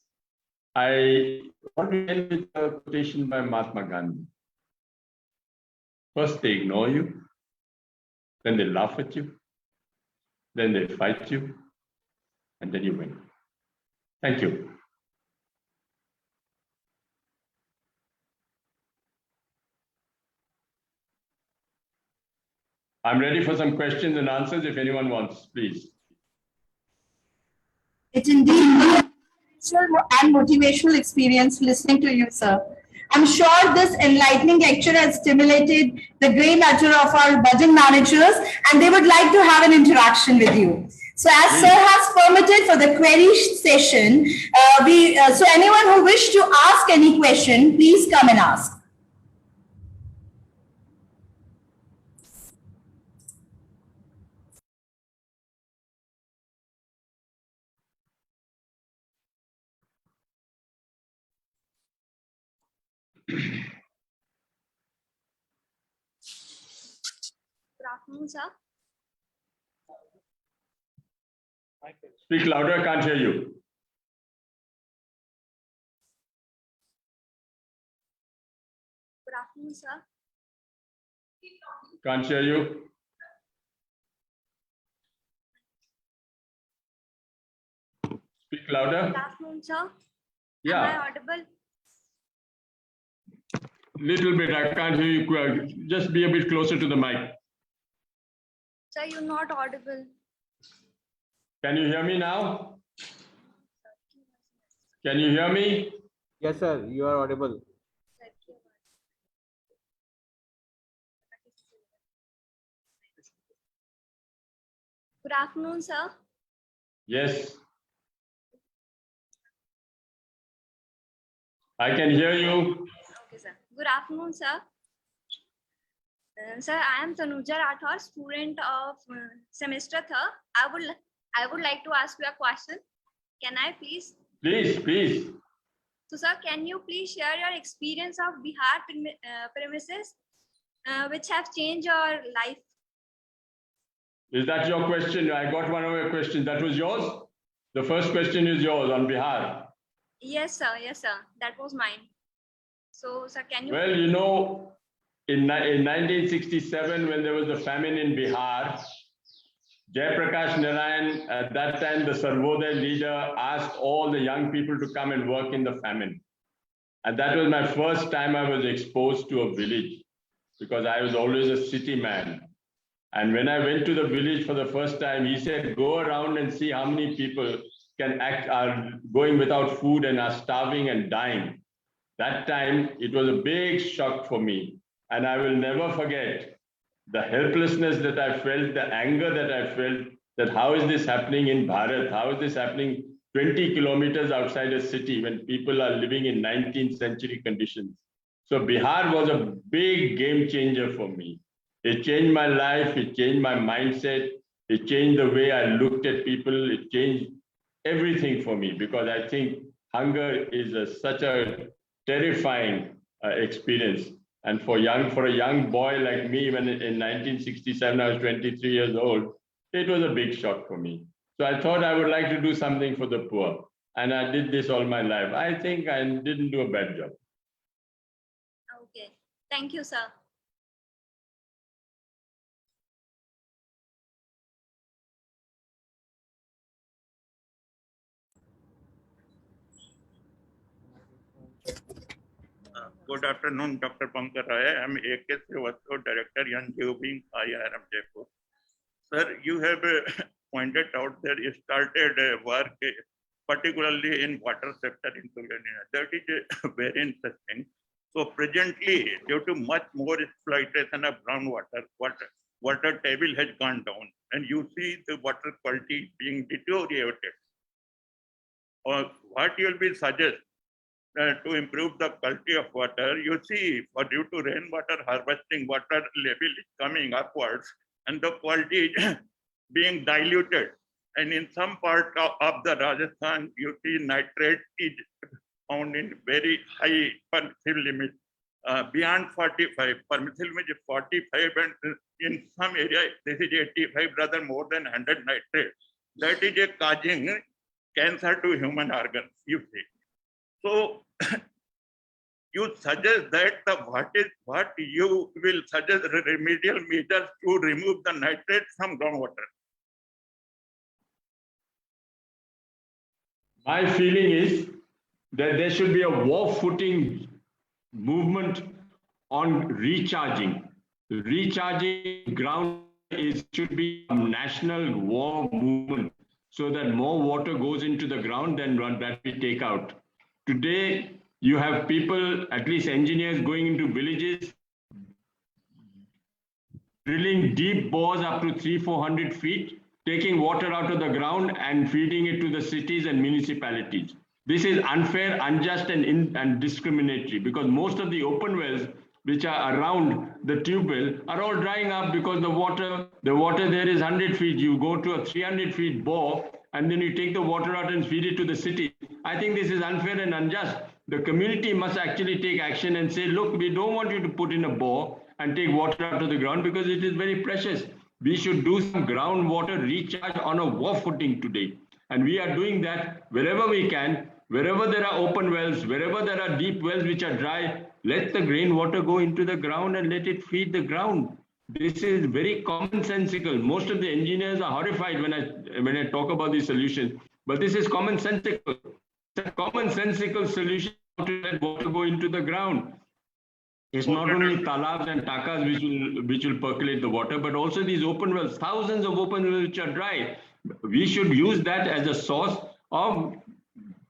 I want to end with a quotation by Mahatma Gandhi. First, they ignore you. Then they laugh at you. Then they fight you. And then you win. Thank you. I'm ready for some questions and answers if anyone wants, please. It's indeed and motivational experience listening to you, sir. I'm sure this enlightening lecture has stimulated the gray matter of our budget managers, and they would like to have an interaction with you. So as sir has permitted for the query session, so anyone who wishes to ask any question, please come and ask. Good afternoon, sir. Speak louder, I can't hear you. Good afternoon, sir. Can't hear you. Speak louder. Good afternoon, sir. Yeah. Am I audible? Little bit, I can't hear you. Just be a bit closer to the mic. Sir, you're not audible. Can you hear me now? Can you hear me? Yes, sir. You are audible. Good afternoon, sir. Yes. I can hear you. Okay, sir. Good afternoon, sir. Sir, I am Tanuja Rathore, student of semester 3rd. I would like to ask you a question. Can I please? Please, please. So, sir, can you please share your experience of Bihar premises which have changed your life? Is that your question? I got one of your questions. That was yours? The first question is yours on Bihar. Yes, sir. Yes, sir. That was mine. So, sir, can you? Well, you know, in 1967, when there was the famine in Bihar, Jayaprakash Narayan, at that time, the Sarvodaya leader, asked all the young people to come and work in the famine. And that was my first time I was exposed to a village, because I was always a city man. And when I went to the village for the first time, he said, go around and see how many people are going without food and are starving and dying. That time, it was a big shock for me. And I will never forget the helplessness that I felt, the anger that I felt, that how is this happening in Bharat? How is this happening 20 kilometers outside a city when people are living in 19th century conditions? So Bihar was a big game changer for me. It changed my life, it changed my mindset, it changed the way I looked at people, it changed everything for me, because I think hunger is such a terrifying experience. And for a young boy like me, when in 1967 I was 23 years old, it was a big shock for me. So I thought I would like to do something for the poor. And I did this all my life. I think I didn't do a bad job. Okay. Thank you, sir. Good afternoon, Dr. Pankaj Rai. I am A.K. Srivastava, Director, NGO, IIRM Jaipur. Sir, you have pointed out that you started work particularly in water sector in India. That is very interesting. So presently, due to much more exploitation of groundwater, water table has gone down, and you see the water quality being deteriorated. What you will be suggest to improve the quality of water? You see, for due to rainwater harvesting, water level is coming upwards, and the quality is being diluted. And in some part of the Rajasthan, you see nitrate is found in very high permissive limit, beyond 45. Permissive limit is 45, and in some area this is 85, rather more than 100 nitrate. That is causing cancer to human organs, you see. So you suggest that what you will suggest remedial measures to remove the nitrate from groundwater? My feeling is that there should be a war footing movement on recharging. Recharging ground should be a national war movement, so that more water goes into the ground than that we take out. Today, you have people, at least engineers, going into villages, drilling deep bores up to 300-400 feet, taking water out of the ground and feeding it to the cities and municipalities. This is unfair, unjust, and discriminatory, because most of the open wells which are around the tube well are all drying up, because the water there is 100 feet. You go to a 300 feet bore and then you take the water out and feed it to the city. I think this is unfair and unjust. The community must actually take action and say, look, we don't want you to put in a bore and take water out of the ground, because it is very precious. We should do some groundwater recharge on a war footing today. And we are doing that wherever we can, wherever there are open wells, wherever there are deep wells which are dry, let the rainwater go into the ground and let it feed the ground. This is very commonsensical. Most of the engineers are horrified when I talk about these solutions, but this is commonsensical. It's a commonsensical solution to let water go into the ground. It's not only talabs and takas which will percolate the water, but also these open wells, thousands of open wells which are dry. We should use that as a source of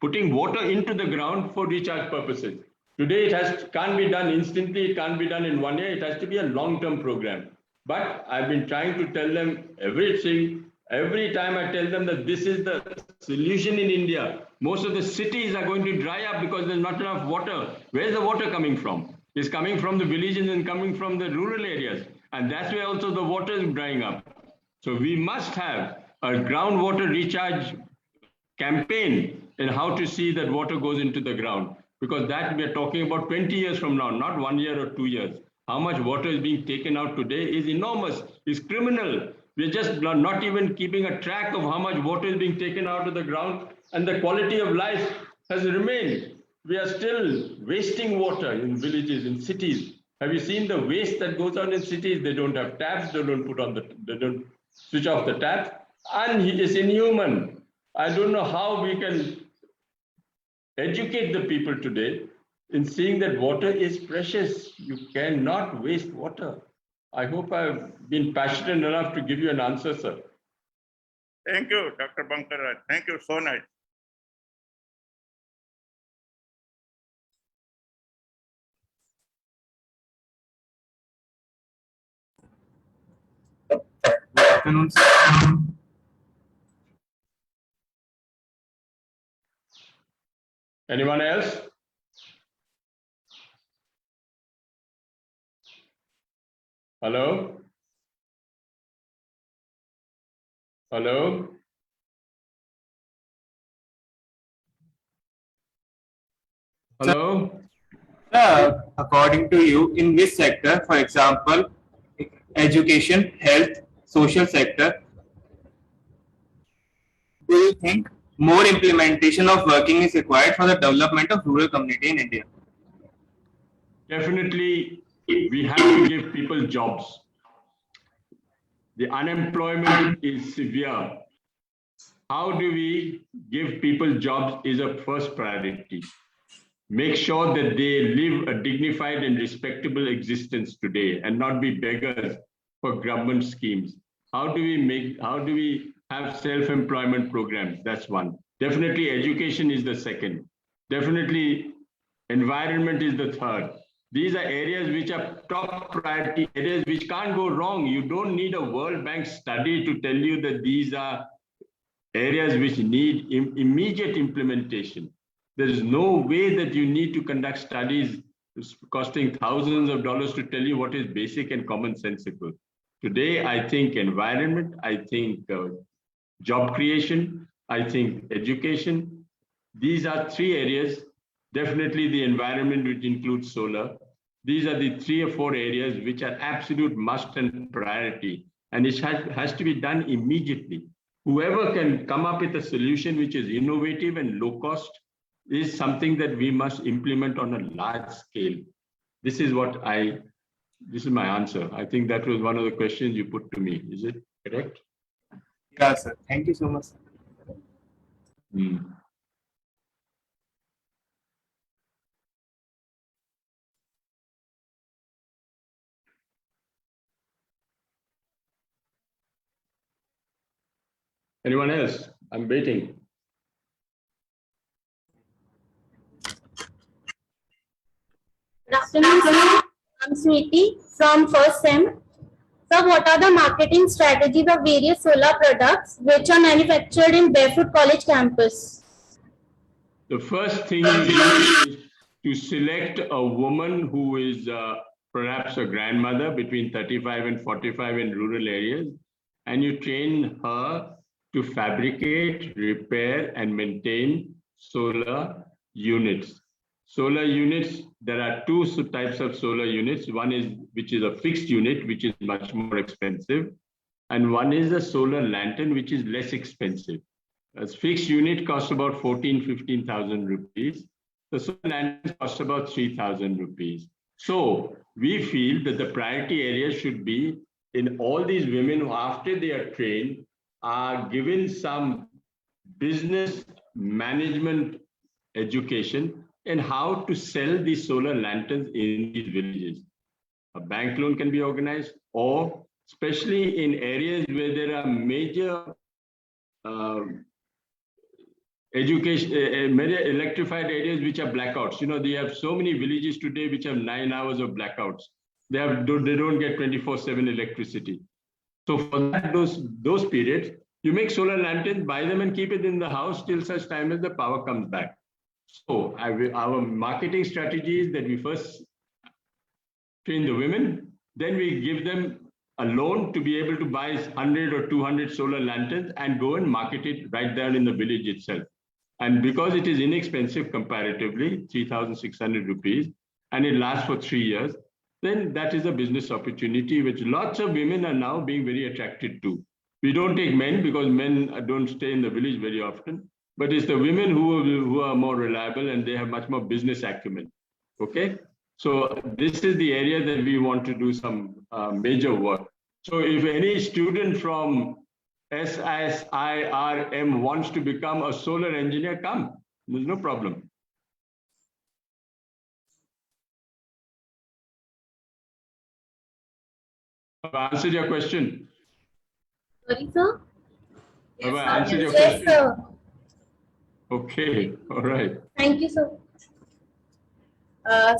putting water into the ground for recharge purposes. Today, it can't be done instantly. It can't be done in 1 year. It has to be a long-term program. But I've been trying to tell them everything. Every time I tell them that this is the solution in India. Most of the cities are going to dry up because there's not enough water. Where's the water coming from? It's coming from the villages and coming from the rural areas. And that's where also the water is drying up. So we must have a groundwater recharge campaign and how to see that water goes into the ground. Because that we are talking about 20 years from now, not 1 year or 2 years. How much water is being taken out today is enormous, is criminal. We're just not even keeping a track of how much water is being taken out of the ground, and the quality of life has remained. We are still wasting water in villages, in cities. Have you seen the waste that goes on in cities? They don't have taps, they don't switch off the tap, and it is inhuman. I don't know how we can educate the people today in seeing that water is precious. You cannot waste water. I hope I've been passionate enough to give you an answer, sir. Thank you, Dr. Bankaraj. Thank you so much. Afternoon, sir. Anyone else? Hello? Hello? Hello? According to you, in which sector, for example, education, health, social sector, do you think more implementation of working is required for the development of rural community in India? Definitely, we have to give people jobs. The unemployment is severe. How do we give people jobs is a first priority. Make sure that they live a dignified and respectable existence today and not be beggars for government schemes. How do we have self-employment programs? That's one. Definitely education is the second. Definitely environment is the third. These are areas which are top priority areas which can't go wrong. You don't need a World Bank study to tell you that these are areas which need immediate implementation. There is no way that you need to conduct studies costing thousands of dollars to tell you what is basic and commonsensical. Today, I think environment, I think job creation, I think education. These are three areas. Definitely the environment, which includes solar. These are the 3 or 4 areas which are absolute must and priority. And it has to be done immediately. Whoever can come up with a solution which is innovative and low cost is something that we must implement on a large scale. This is my answer. I think that was one of the questions you put to me. Is it correct? Yeah, sir. Thank you so much. Anyone else? I'm waiting. Good afternoon. I'm Sweetie from first SEM. So what are the marketing strategies of various solar products which are manufactured in Barefoot College campus? The first thing you do is to select a woman who is perhaps a grandmother between 35 and 45 in rural areas, and you train her to fabricate, repair, and maintain solar units. Solar units, there are 2 types of solar units. One is which is a fixed unit, which is much more expensive, and one is a solar lantern, which is less expensive. A fixed unit costs about 15,000 rupees. The solar lantern costs about 3,000 rupees. So we feel that the priority areas should be in all these women who, after they are trained, are given some business management education in how to sell these solar lanterns in these villages. A bank loan can be organized, or especially in areas where there are major many electrified areas which are blackouts. You know, they have so many villages today which have 9 hours of blackouts. They don't get 24/7 electricity. So for that, those periods, you make solar lanterns, buy them and keep it in the house till such time as the power comes back. So our marketing strategy is that we first train the women, then we give them a loan to be able to buy 100 or 200 solar lanterns and go and market it right there in the village itself. And because it is inexpensive comparatively, 3,600 rupees, and it lasts for 3 years, then that is a business opportunity which lots of women are now being very attracted to. We don't take men because men don't stay in the village very often, but it's the women who are more reliable and they have much more business acumen. Okay, so this is the area that we want to do some major work. So if any student from SSIRM wants to become a solar engineer, come, there's no problem. Have I answered your question? Sorry, sir? Have I answered your Yes, question? sir. Okay, all right. Thank you, sir.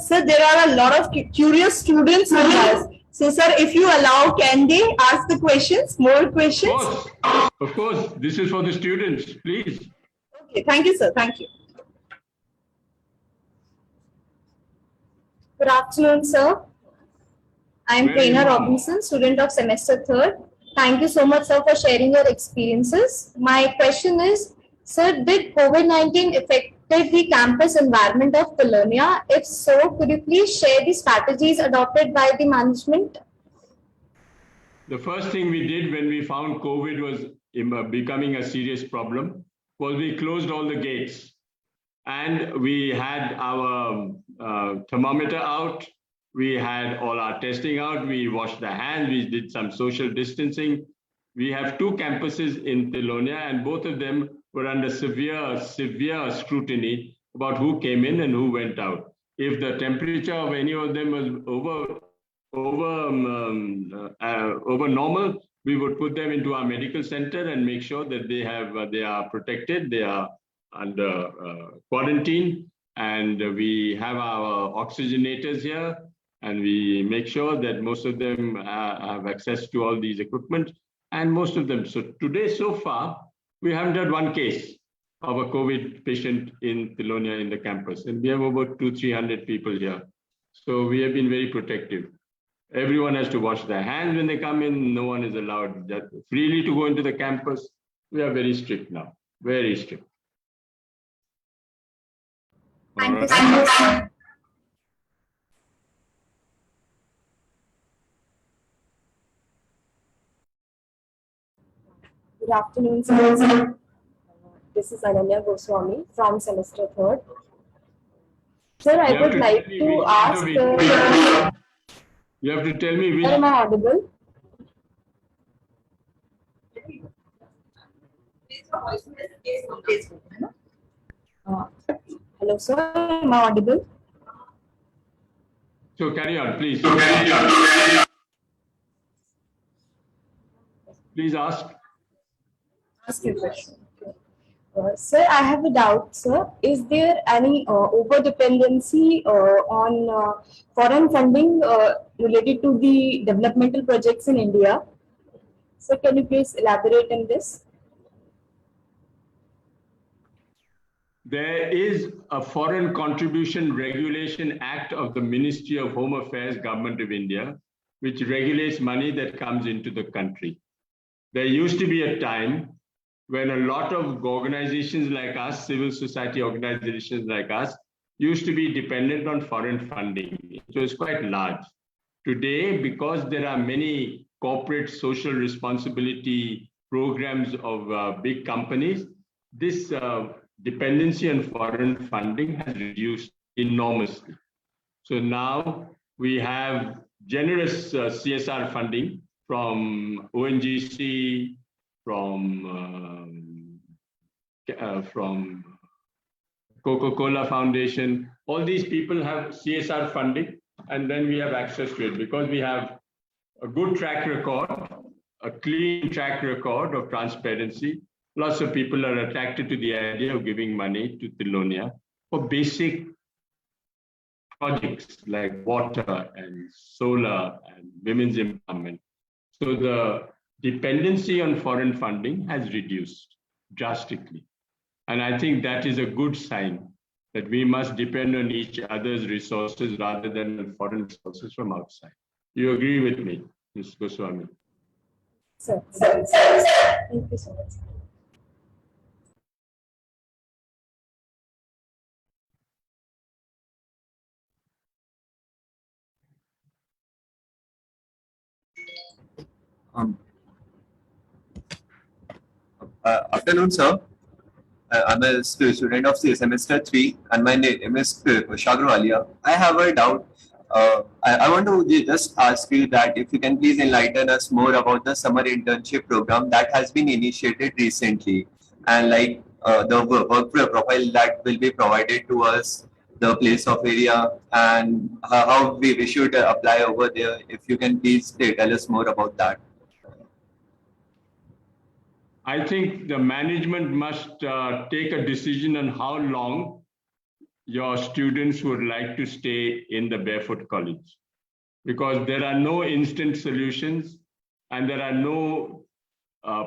Sir, there are a lot of curious students with us. So, sir, if you allow, can they ask the questions, more questions? Of course, this is for the students, please. Okay, thank you, sir. Thank you. Good afternoon, sir. I am Very Prerna well. Robinson, student of semester 3rd. Thank you so much, sir, for sharing your experiences. My question is, sir, did COVID-19 affect the campus environment of Paulownia? If so, could you please share the strategies adopted by the management? The first thing we did when we found COVID was becoming a serious problem was we closed all the gates and we had our thermometer out. We had all our testing out. We washed our hands. We did some social distancing. We have 2 campuses in Paulownia and both of them were under severe scrutiny about who came in and who went out. If the temperature of any of them was over normal, we would put them into our medical center and make sure that they are protected, they are under quarantine, and we have our oxygenators here, and we make sure that most of them have access to all these equipment, and most of them. So today, so far, we haven't had one case of a COVID patient in Paulownia in the campus, and we have over 200-300 people here. So we have been very protective. Everyone has to wash their hands when they come in. No one is allowed freely to go into the campus. We are very strict now, very strict. Thank you so much, sir. Good afternoon, sir. This is Ananya Goswami from semester 3rd. Sir, I would like to ask. You have to tell me which. Am I audible? Hello, sir. Am I audible? So carry on, please. Please ask. Ask your question. Sir, I have a doubt, sir. Is there any over-dependency on foreign funding related to the developmental projects in India? Sir, can you please elaborate on this? There is a Foreign Contribution Regulation Act of the Ministry of Home Affairs, Government of India, which regulates money that comes into the country. There used to be a time when a lot of organizations like us, civil society organizations like us, used to be dependent on foreign funding. It was quite large. Today, because there are many corporate social responsibility programs of big companies, this dependency on foreign funding has reduced enormously. So now we have generous CSR funding from ONGC, from Coca-Cola Foundation. All these people have CSR funding, and then we have access to it because we have a good track record, a clean track record of transparency. Lots of people are attracted to the idea of giving money to Paulownia for basic projects like water and solar and women's empowerment. So the dependency on foreign funding has reduced drastically. And I think that is a good sign that we must depend on each other's resources rather than on foreign resources from outside. You agree with me? Ms. Goswami. Sir. Thank you so much. Afternoon, sir. I'm a student of semester 3, and my name is Shagrul Alia. I have a doubt. I want to just ask you that if you can please enlighten us more about the summer internship program that has been initiated recently, and like the work profile that will be provided to us, the place of area, and how we should apply over there. If you can please tell us more about that. I think the management must take a decision on how long your students would like to stay in the Barefoot College, because there are no instant solutions and there are no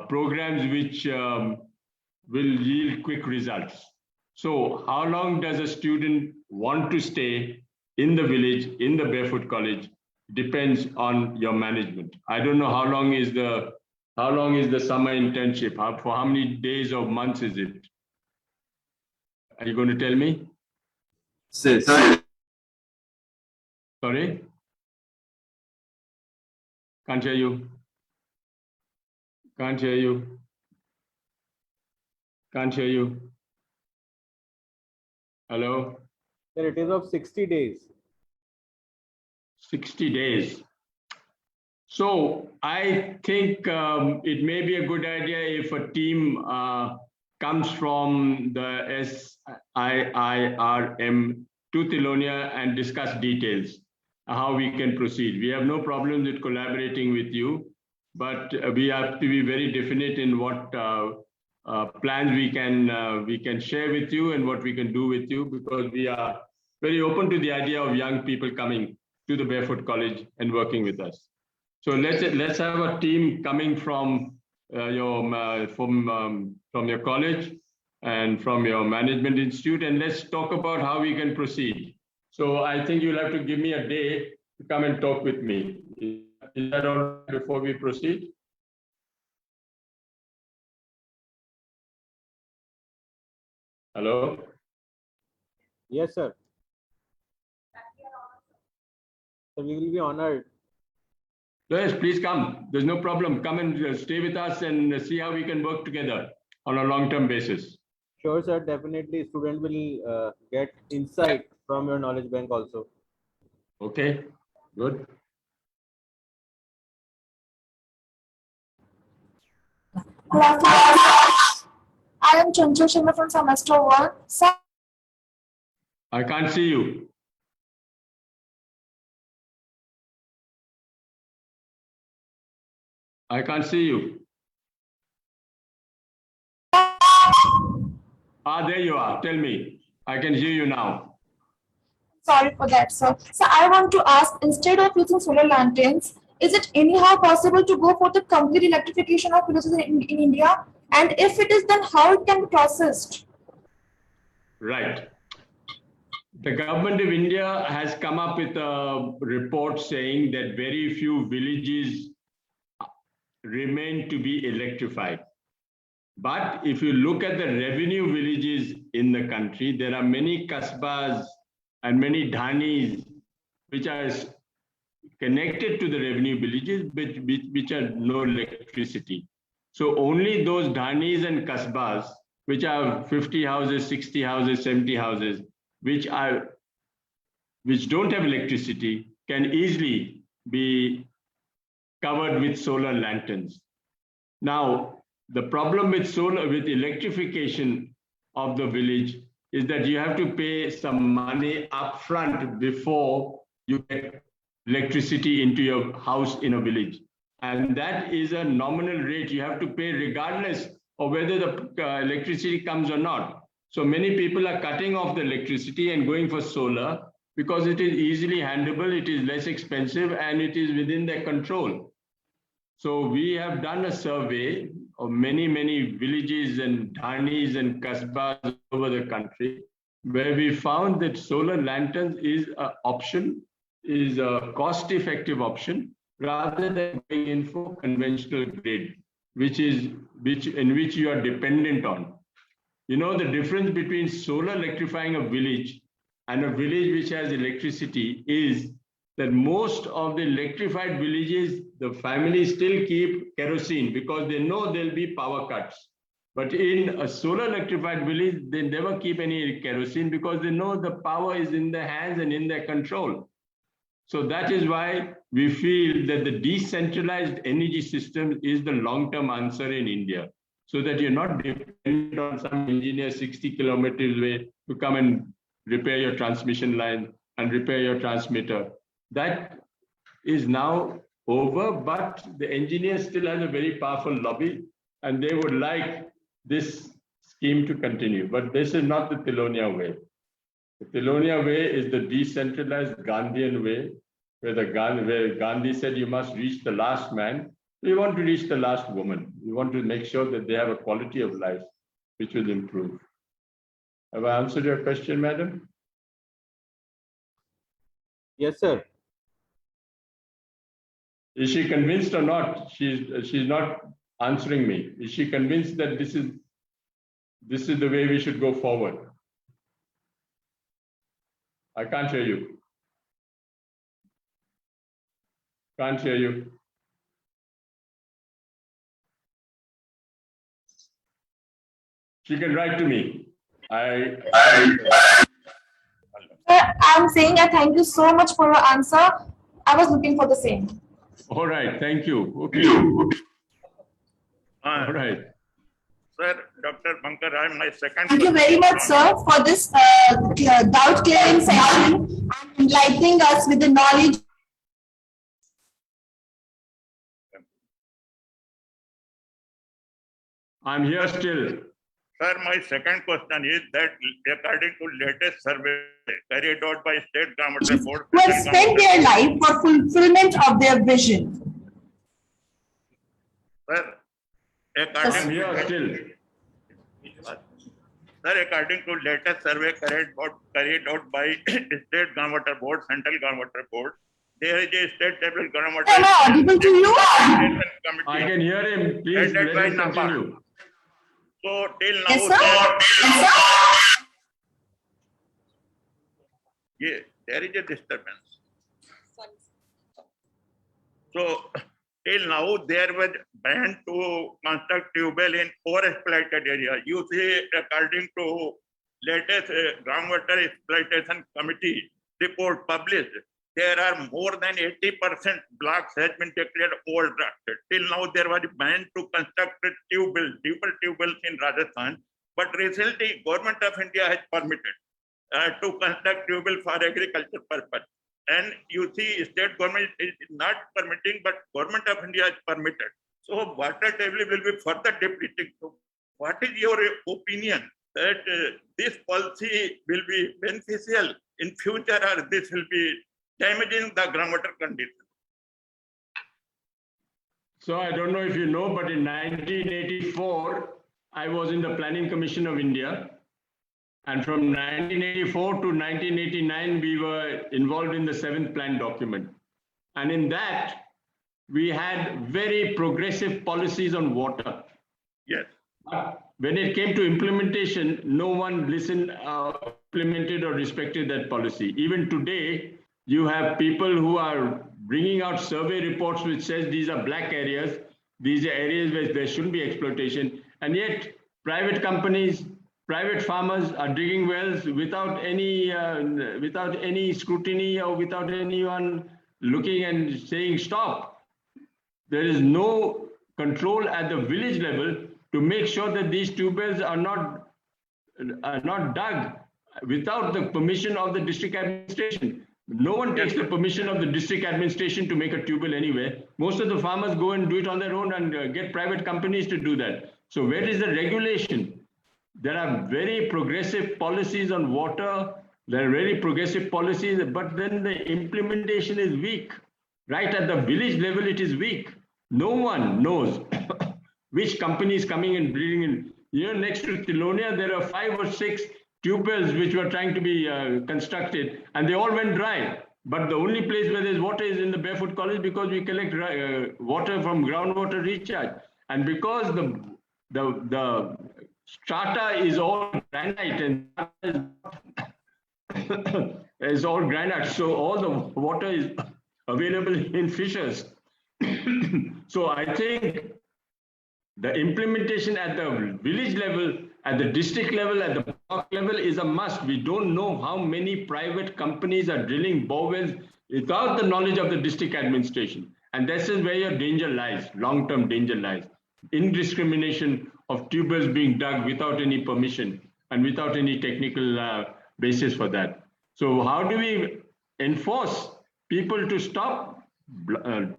programs which will yield quick results. So how long does a student want to stay in the village, in the Barefoot College, depends on your management. I don't know how long is the summer internship? For how many days or months is it? Are you going to tell me? Sorry. Sorry? Can't hear you. Can't hear you. Can't hear you. Hello? Sir, it is of 60 days. 60 days. So I think it may be a good idea if a team comes from the SIIRM to Thilonia and discuss details, how we can proceed. We have no problems with collaborating with you, but we have to be very definite in what plans we can share with you and what we can do with you, because we are very open to the idea of young people coming to the Barefoot College and working with us. So let's have a team coming from your college and from your management institute, and let's talk about how we can proceed. So I think you'll have to give me a day to come and talk with me. Is that all right before we proceed? Hello? Yes, sir. So we will be honored. Yes, please come. There's no problem. Come and stay with us and see how we can work together on a long-term basis. Sure, sir. Definitely, student will get insight from your knowledge bank also. Okay, good. I am Chanchal Sharma from semester 1. Sir, I can't see you. I can't see you. There you are. Tell me. I can hear you now. sorry for that, sir. So I want to ask, instead of using solar lanterns, is it anyhow possible to go for the complete electrification of villages in India? And if it is, then how it can be processed? Right. The government of India has come up with a report saying that very few villages remain to be electrified. But if you look at the revenue villages in the country, there are many kasbas and many dhanis which are connected to the revenue villages, which are no electricity. So only those dhanis and kasbas, which are 50 houses, 60 houses, 70 houses, which don't have electricity, can easily be covered with solar lanterns. Now, the problem with electrification of the village is that you have to pay some money upfront before you get electricity into your house in a village. And that is a nominal rate you have to pay regardless of whether the electricity comes or not. So many people are cutting off the electricity and going for solar because it is easily handleable, it is less expensive, and it is within their control. So we have done a survey of many, many villages and dhanis and kasbas over the country, where we found that solar lanterns is an option, is a cost-effective option, rather than going in for conventional grid, in which you are dependent on. You know, the difference between solar electrifying a village and a village which has electricity is that most of the electrified villages, the families still keep kerosene because they know there'll be power cuts. But in a solar electrified village, they never keep any kerosene because they know the power is in their hands and in their control. So that is why we feel that the decentralized energy system is the long-term answer in India, so that you're not dependent on some engineer 60 kilometers away to come and repair your transmission line and repair your transmitter. That is now over, but the engineers still have a very powerful lobby and they would like this scheme to continue. But this is not the Tilonia way. The Tilonia way is the decentralized Gandhian way, where Gandhi said you must reach the last man. We want to reach the last woman. We want to make sure that they have a quality of life which will improve. Have I answered your question, madam? Yes, sir. Is she convinced or not? She's not answering me. Is she convinced that this is the way we should go forward? I can't hear you. Can't hear you. She can write to me. I'm saying I thank you so much for your answer. I was looking for the same. All right, thank you. Okay. All right. Sir, Dr. Bankar, I'm my second. Thank you very much, sir, for this doubt clearing session and enlightening us with the knowledge. I'm here still. Sir, my second question is that according to latest survey carried out by State Government Board, Who have spent their life for fulfillment of their vision. Sir, I'm here still. Sir, according to latest survey carried out by State Government Board, Central Government Board, there is a state level government. Am I audible to you? I can hear him. Please let him continue. So till now, Yes, sir. Yes, sir. yeah, there is a disturbance. So till now, there was ban to construct tube well in overexploited area. You see, according to latest groundwater exploitation committee report published, there are more than 80% blocks has been declared overdrafted. Till now, there was a ban to construct tube wells in Rajasthan, but recently, Government of India has permitted to construct tube well for agriculture purpose. And you see, state government is not permitting, but Government of India has permitted. So water table will be further depleting. So what is your opinion that this policy will be beneficial in future, or this will be damaging the groundwater condition? So I don't know if you know, but in 1984, I was in the Planning Commission of India. And from 1984 to 1989, we were involved in the 7th plan document. And in that, we had very progressive policies on water. Yes. But when it came to implementation, no one listened, implemented or respected that policy. Even today, you have people who are bringing out survey reports which says these are black areas, these are areas where there shouldn't be exploitation, and yet private companies, private farmers are digging wells without any scrutiny or without anyone looking and saying stop. There is no control at the village level to make sure that these tube wells are not dug without the permission of the district administration. No one takes the permission of the district administration to make a tube well anywhere. Most of the farmers go and do it on their own and get private companies to do that. So where is the regulation? There are very progressive policies on water. There are very progressive policies, but then the implementation is weak. Right at the village level, it is weak. No one knows which company is coming and bringing in. Here next to Tilonia, there are 5 or 6 tube wells which were trying to be constructed, and they all went dry. But the only place where there's water is in the Barefoot College, because we collect water from groundwater recharge. And because the strata is all granite and is all granite, so all the water is available in fissures. So I think the implementation at the village level, at the district level, at the block level is a must. We don't know how many private companies are drilling borewells without the knowledge of the district administration. And this is where your danger lies, long-term danger lies. Indiscrimination of tubers being dug without any permission and without any technical basis for that. So how do we enforce people to stop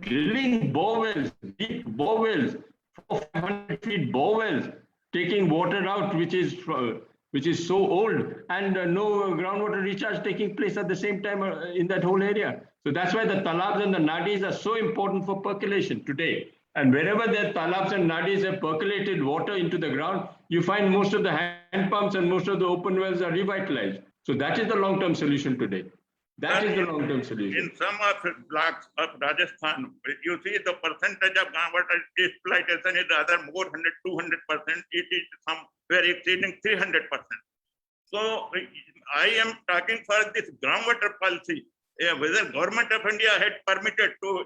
drilling borewells, deep borewells, 400 feet borewells, taking water out which is so old, and no groundwater recharge taking place at the same time in that whole area? So that's why the talabs and the nadis are so important for percolation today. And wherever the talabs and nadis have percolated water into the ground, you find most of the hand pumps and most of the open wells are revitalized. So that is the long-term solution today. That is the long-term solution. In some of the blocks of Rajasthan, you see the percentage of groundwater exploitation is rather more 100-200%. It is somewhere exceeding 300%. So I am talking for this groundwater policy. Whether government of India had permitted to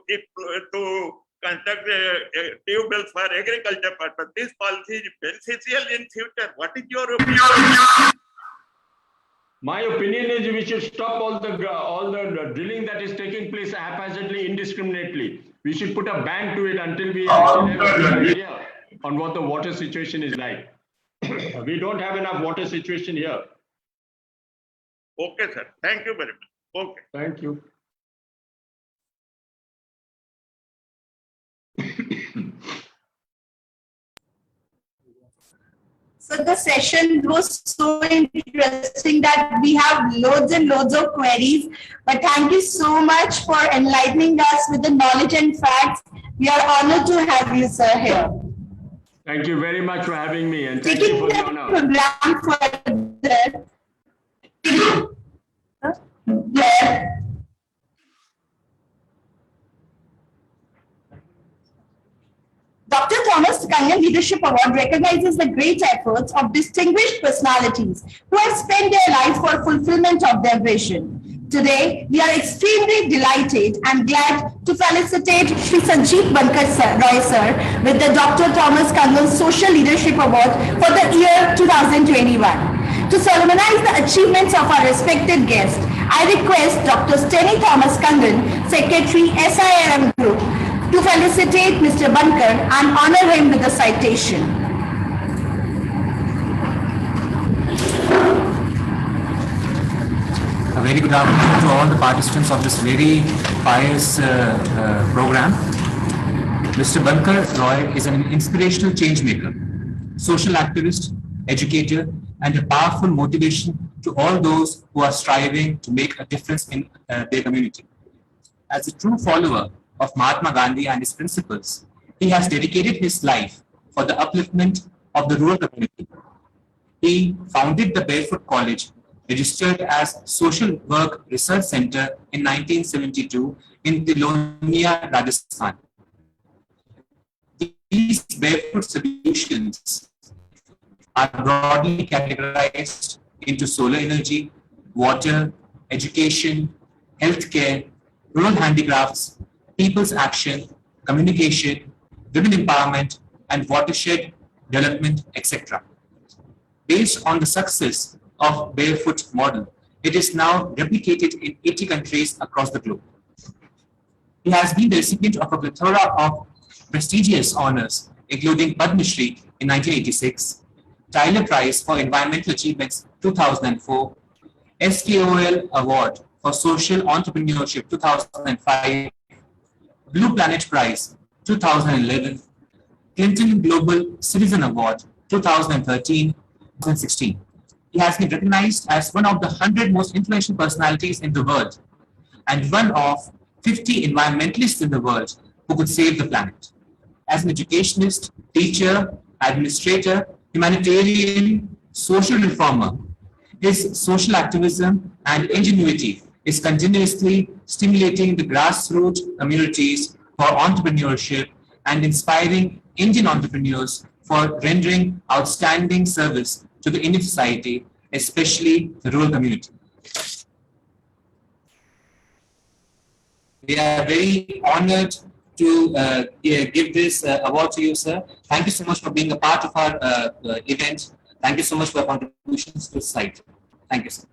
construct tube wells for agriculture purpose, this policy is beneficial in future. What is your opinion? My opinion is we should stop all the drilling that is taking place haphazardly, indiscriminately. We should put a ban to it until we actually have an idea on what the water situation is like. We don't have enough water situation here. Okay, sir. Thank you very much. Okay. Thank you. So the session was so interesting that we have loads and loads of queries. But thank you so much for enlightening us with the knowledge and facts. We are honored to have you, sir, here. Thank you very much for having me, and thank you for the honor. Program further. Dr. Thomas Kangan Leadership Award recognizes the great efforts of distinguished personalities who have spent their lives for fulfillment of their vision. Today, we are extremely delighted and glad to felicitate Shri Sanjeev Bankar Roy sir with the Dr. Thomas Kangan Social Leadership Award for the year 2021. To solemnize the achievements of our respected guest, I request Dr. Steny Thomas Kangan, Secretary, SIRM Group, to felicitate Mr. Bankar and honor him with a citation. A very good afternoon to all the participants of this very pious program. Mr. Bankar Roy is an inspirational change maker, social activist, educator, and a powerful motivation to all those who are striving to make a difference in their community. As a true follower of Mahatma Gandhi and his principles, he has dedicated his life for the upliftment of the rural community. He founded the Barefoot College, registered as Social Work Research Center in 1972 in Tilonia, Rajasthan. These barefoot solutions are broadly categorized into solar energy, water, education, healthcare, rural handicrafts, people's action, communication, women empowerment, and watershed development, etc. Based on the success of Barefoot model, it is now replicated in 80 countries across the globe. He has been the recipient of a plethora of prestigious honors, including Padma Shri in 1986, Tyler Prize for Environmental Achievements 2004, SKOL Award for Social Entrepreneurship 2005, Blue Planet Prize 2011, Clinton Global Citizen Award 2013-2016. He has been recognized as one of the 100 most influential personalities in the world and one of 50 environmentalists in the world who could save the planet. As an educationist, teacher, administrator, humanitarian, social reformer, his social activism and ingenuity is continuously stimulating the grassroots communities for entrepreneurship, and inspiring Indian entrepreneurs for rendering outstanding service to the Indian society, especially the rural community. We are very honored to give this award to you, sir. Thank you so much for being a part of our event. Thank you so much for your contributions to society. Thank you, sir.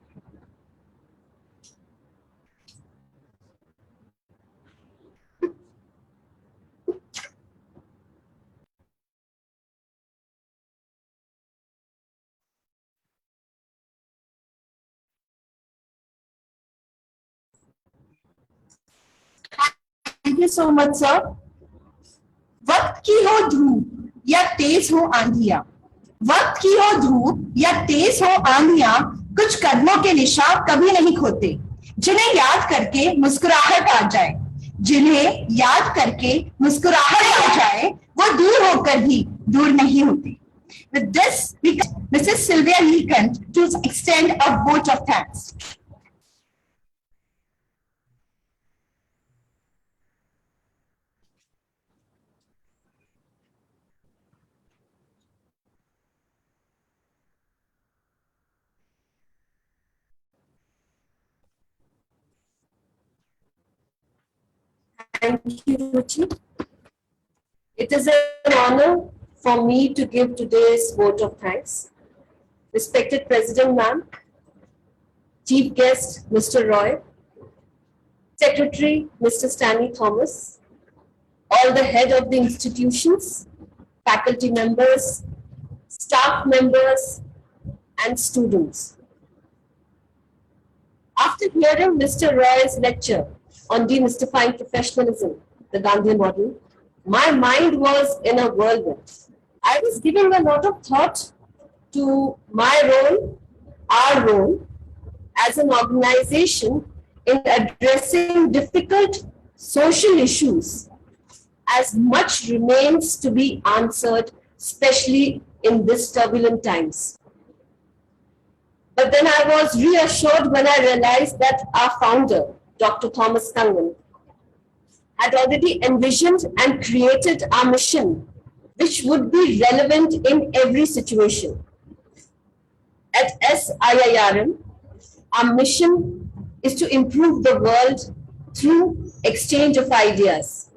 Thank you so much, sir. वक्त की हो धूप या तेज हो आंधियां, वक्त की हो धूप या तेज हो आंधियां, कुछ कदमों के निशान कभी नहीं खोते, जिन्हें याद करके मुस्कुराहट आ जाए, जिन्हें याद करके मुस्कुराहट आ जाए, वो दूर होकर भी दूर नहीं होते. With this, we Mrs. Sylvia Leekant to extend a vote of thanks. Thank you, Ruchi. It is an honor for me to give today's vote of thanks. Respected President Ma'am, Chief Guest Mr. Roy, Secretary Mr. Stanley Thomas, all the head of the institutions, faculty members, staff members, and students. After hearing Mr. Roy's lecture on demystifying professionalism, the Gandhian model, my mind was in a whirlwind. I was giving a lot of thought to my role, our role as an organization in addressing difficult social issues, as much remains to be answered, especially in these turbulent times. But then I was reassured when I realized that our founder, Dr. Thomas Kangan, had already envisioned and created our mission, which would be relevant in every situation. At SIIRM, our mission is to improve the world through exchange of ideas,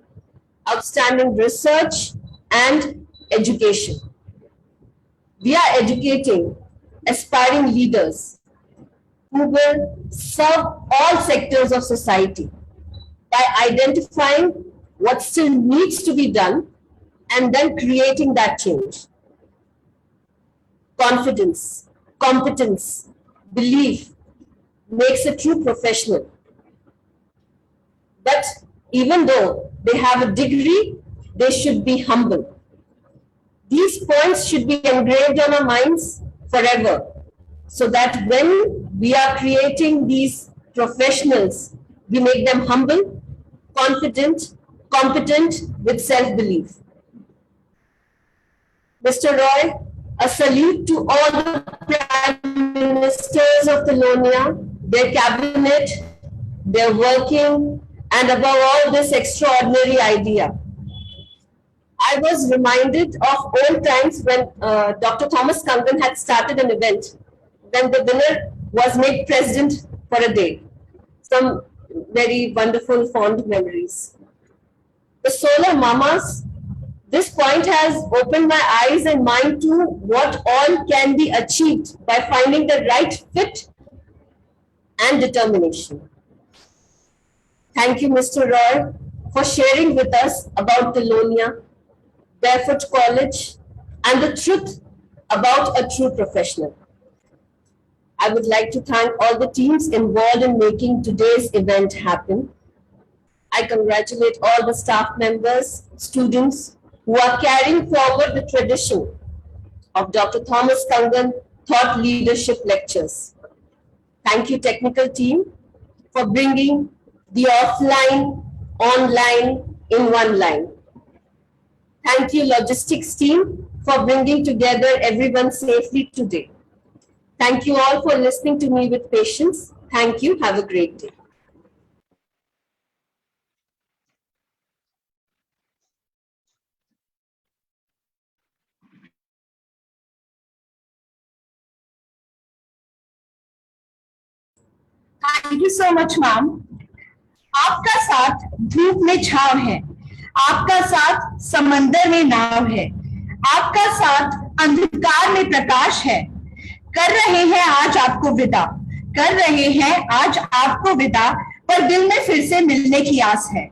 outstanding research, and education. We are educating aspiring leaders who will serve all sectors of society by identifying what still needs to be done and then creating that change. Confidence, competence, belief makes a true professional. But even though they have a degree, they should be humble. These points should be engraved on our minds forever, so that when we are creating these professionals, we make them humble, confident, competent, with self-belief. Mr. Roy, a salute to all the Prime Ministers of the LONIA, their cabinet, their working, and above all, this extraordinary idea. I was reminded of old times when Dr. Thomas Kangan had started an event when the winner was made president for a day. Some very wonderful, fond memories. The Solar Mamas, this point has opened my eyes and mind to what all can be achieved by finding the right fit and determination. Thank you, Mr. Roy, for sharing with us about the LONIA, Barefoot College, and the truth about a true professional. I would like to thank all the teams involved in making today's event happen. I congratulate all the staff members, students who are carrying forward the tradition of Dr. Thomas Kangan Thought Leadership Lectures. Thank you, technical team, for bringing the offline, online in one line. Thank you, logistics team, for bringing together everyone safely today. Thank you all for listening to me with patience. Thank you. Have a great day. Thank you so much ma'am. आपका साथ धूप में छाव है, आपका साथ समंदर में नाव है, आपका साथ अंधकार में प्रकाश है। कर रहे हैं आज आपको विदा, कर रहे हैं आज आपको विदा, पर दिल में फिर से मिलने की आस है।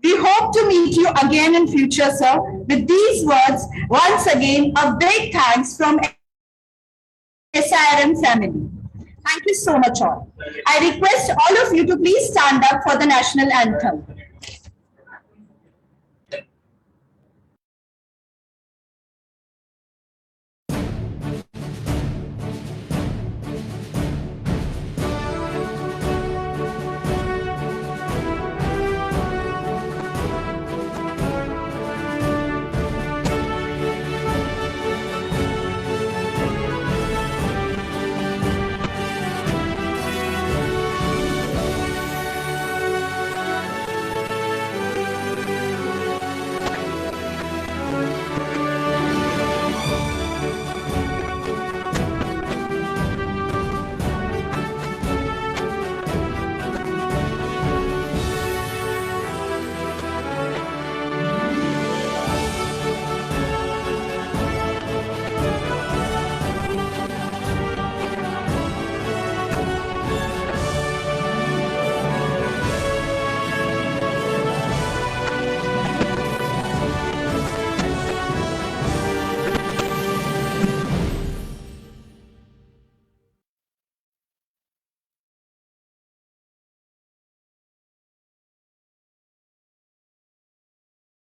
We hope to meet you again in future, sir. With these words, once again, a big thanks from SIRM family. Thank you so much all. I request all of you to please stand up for the national anthem.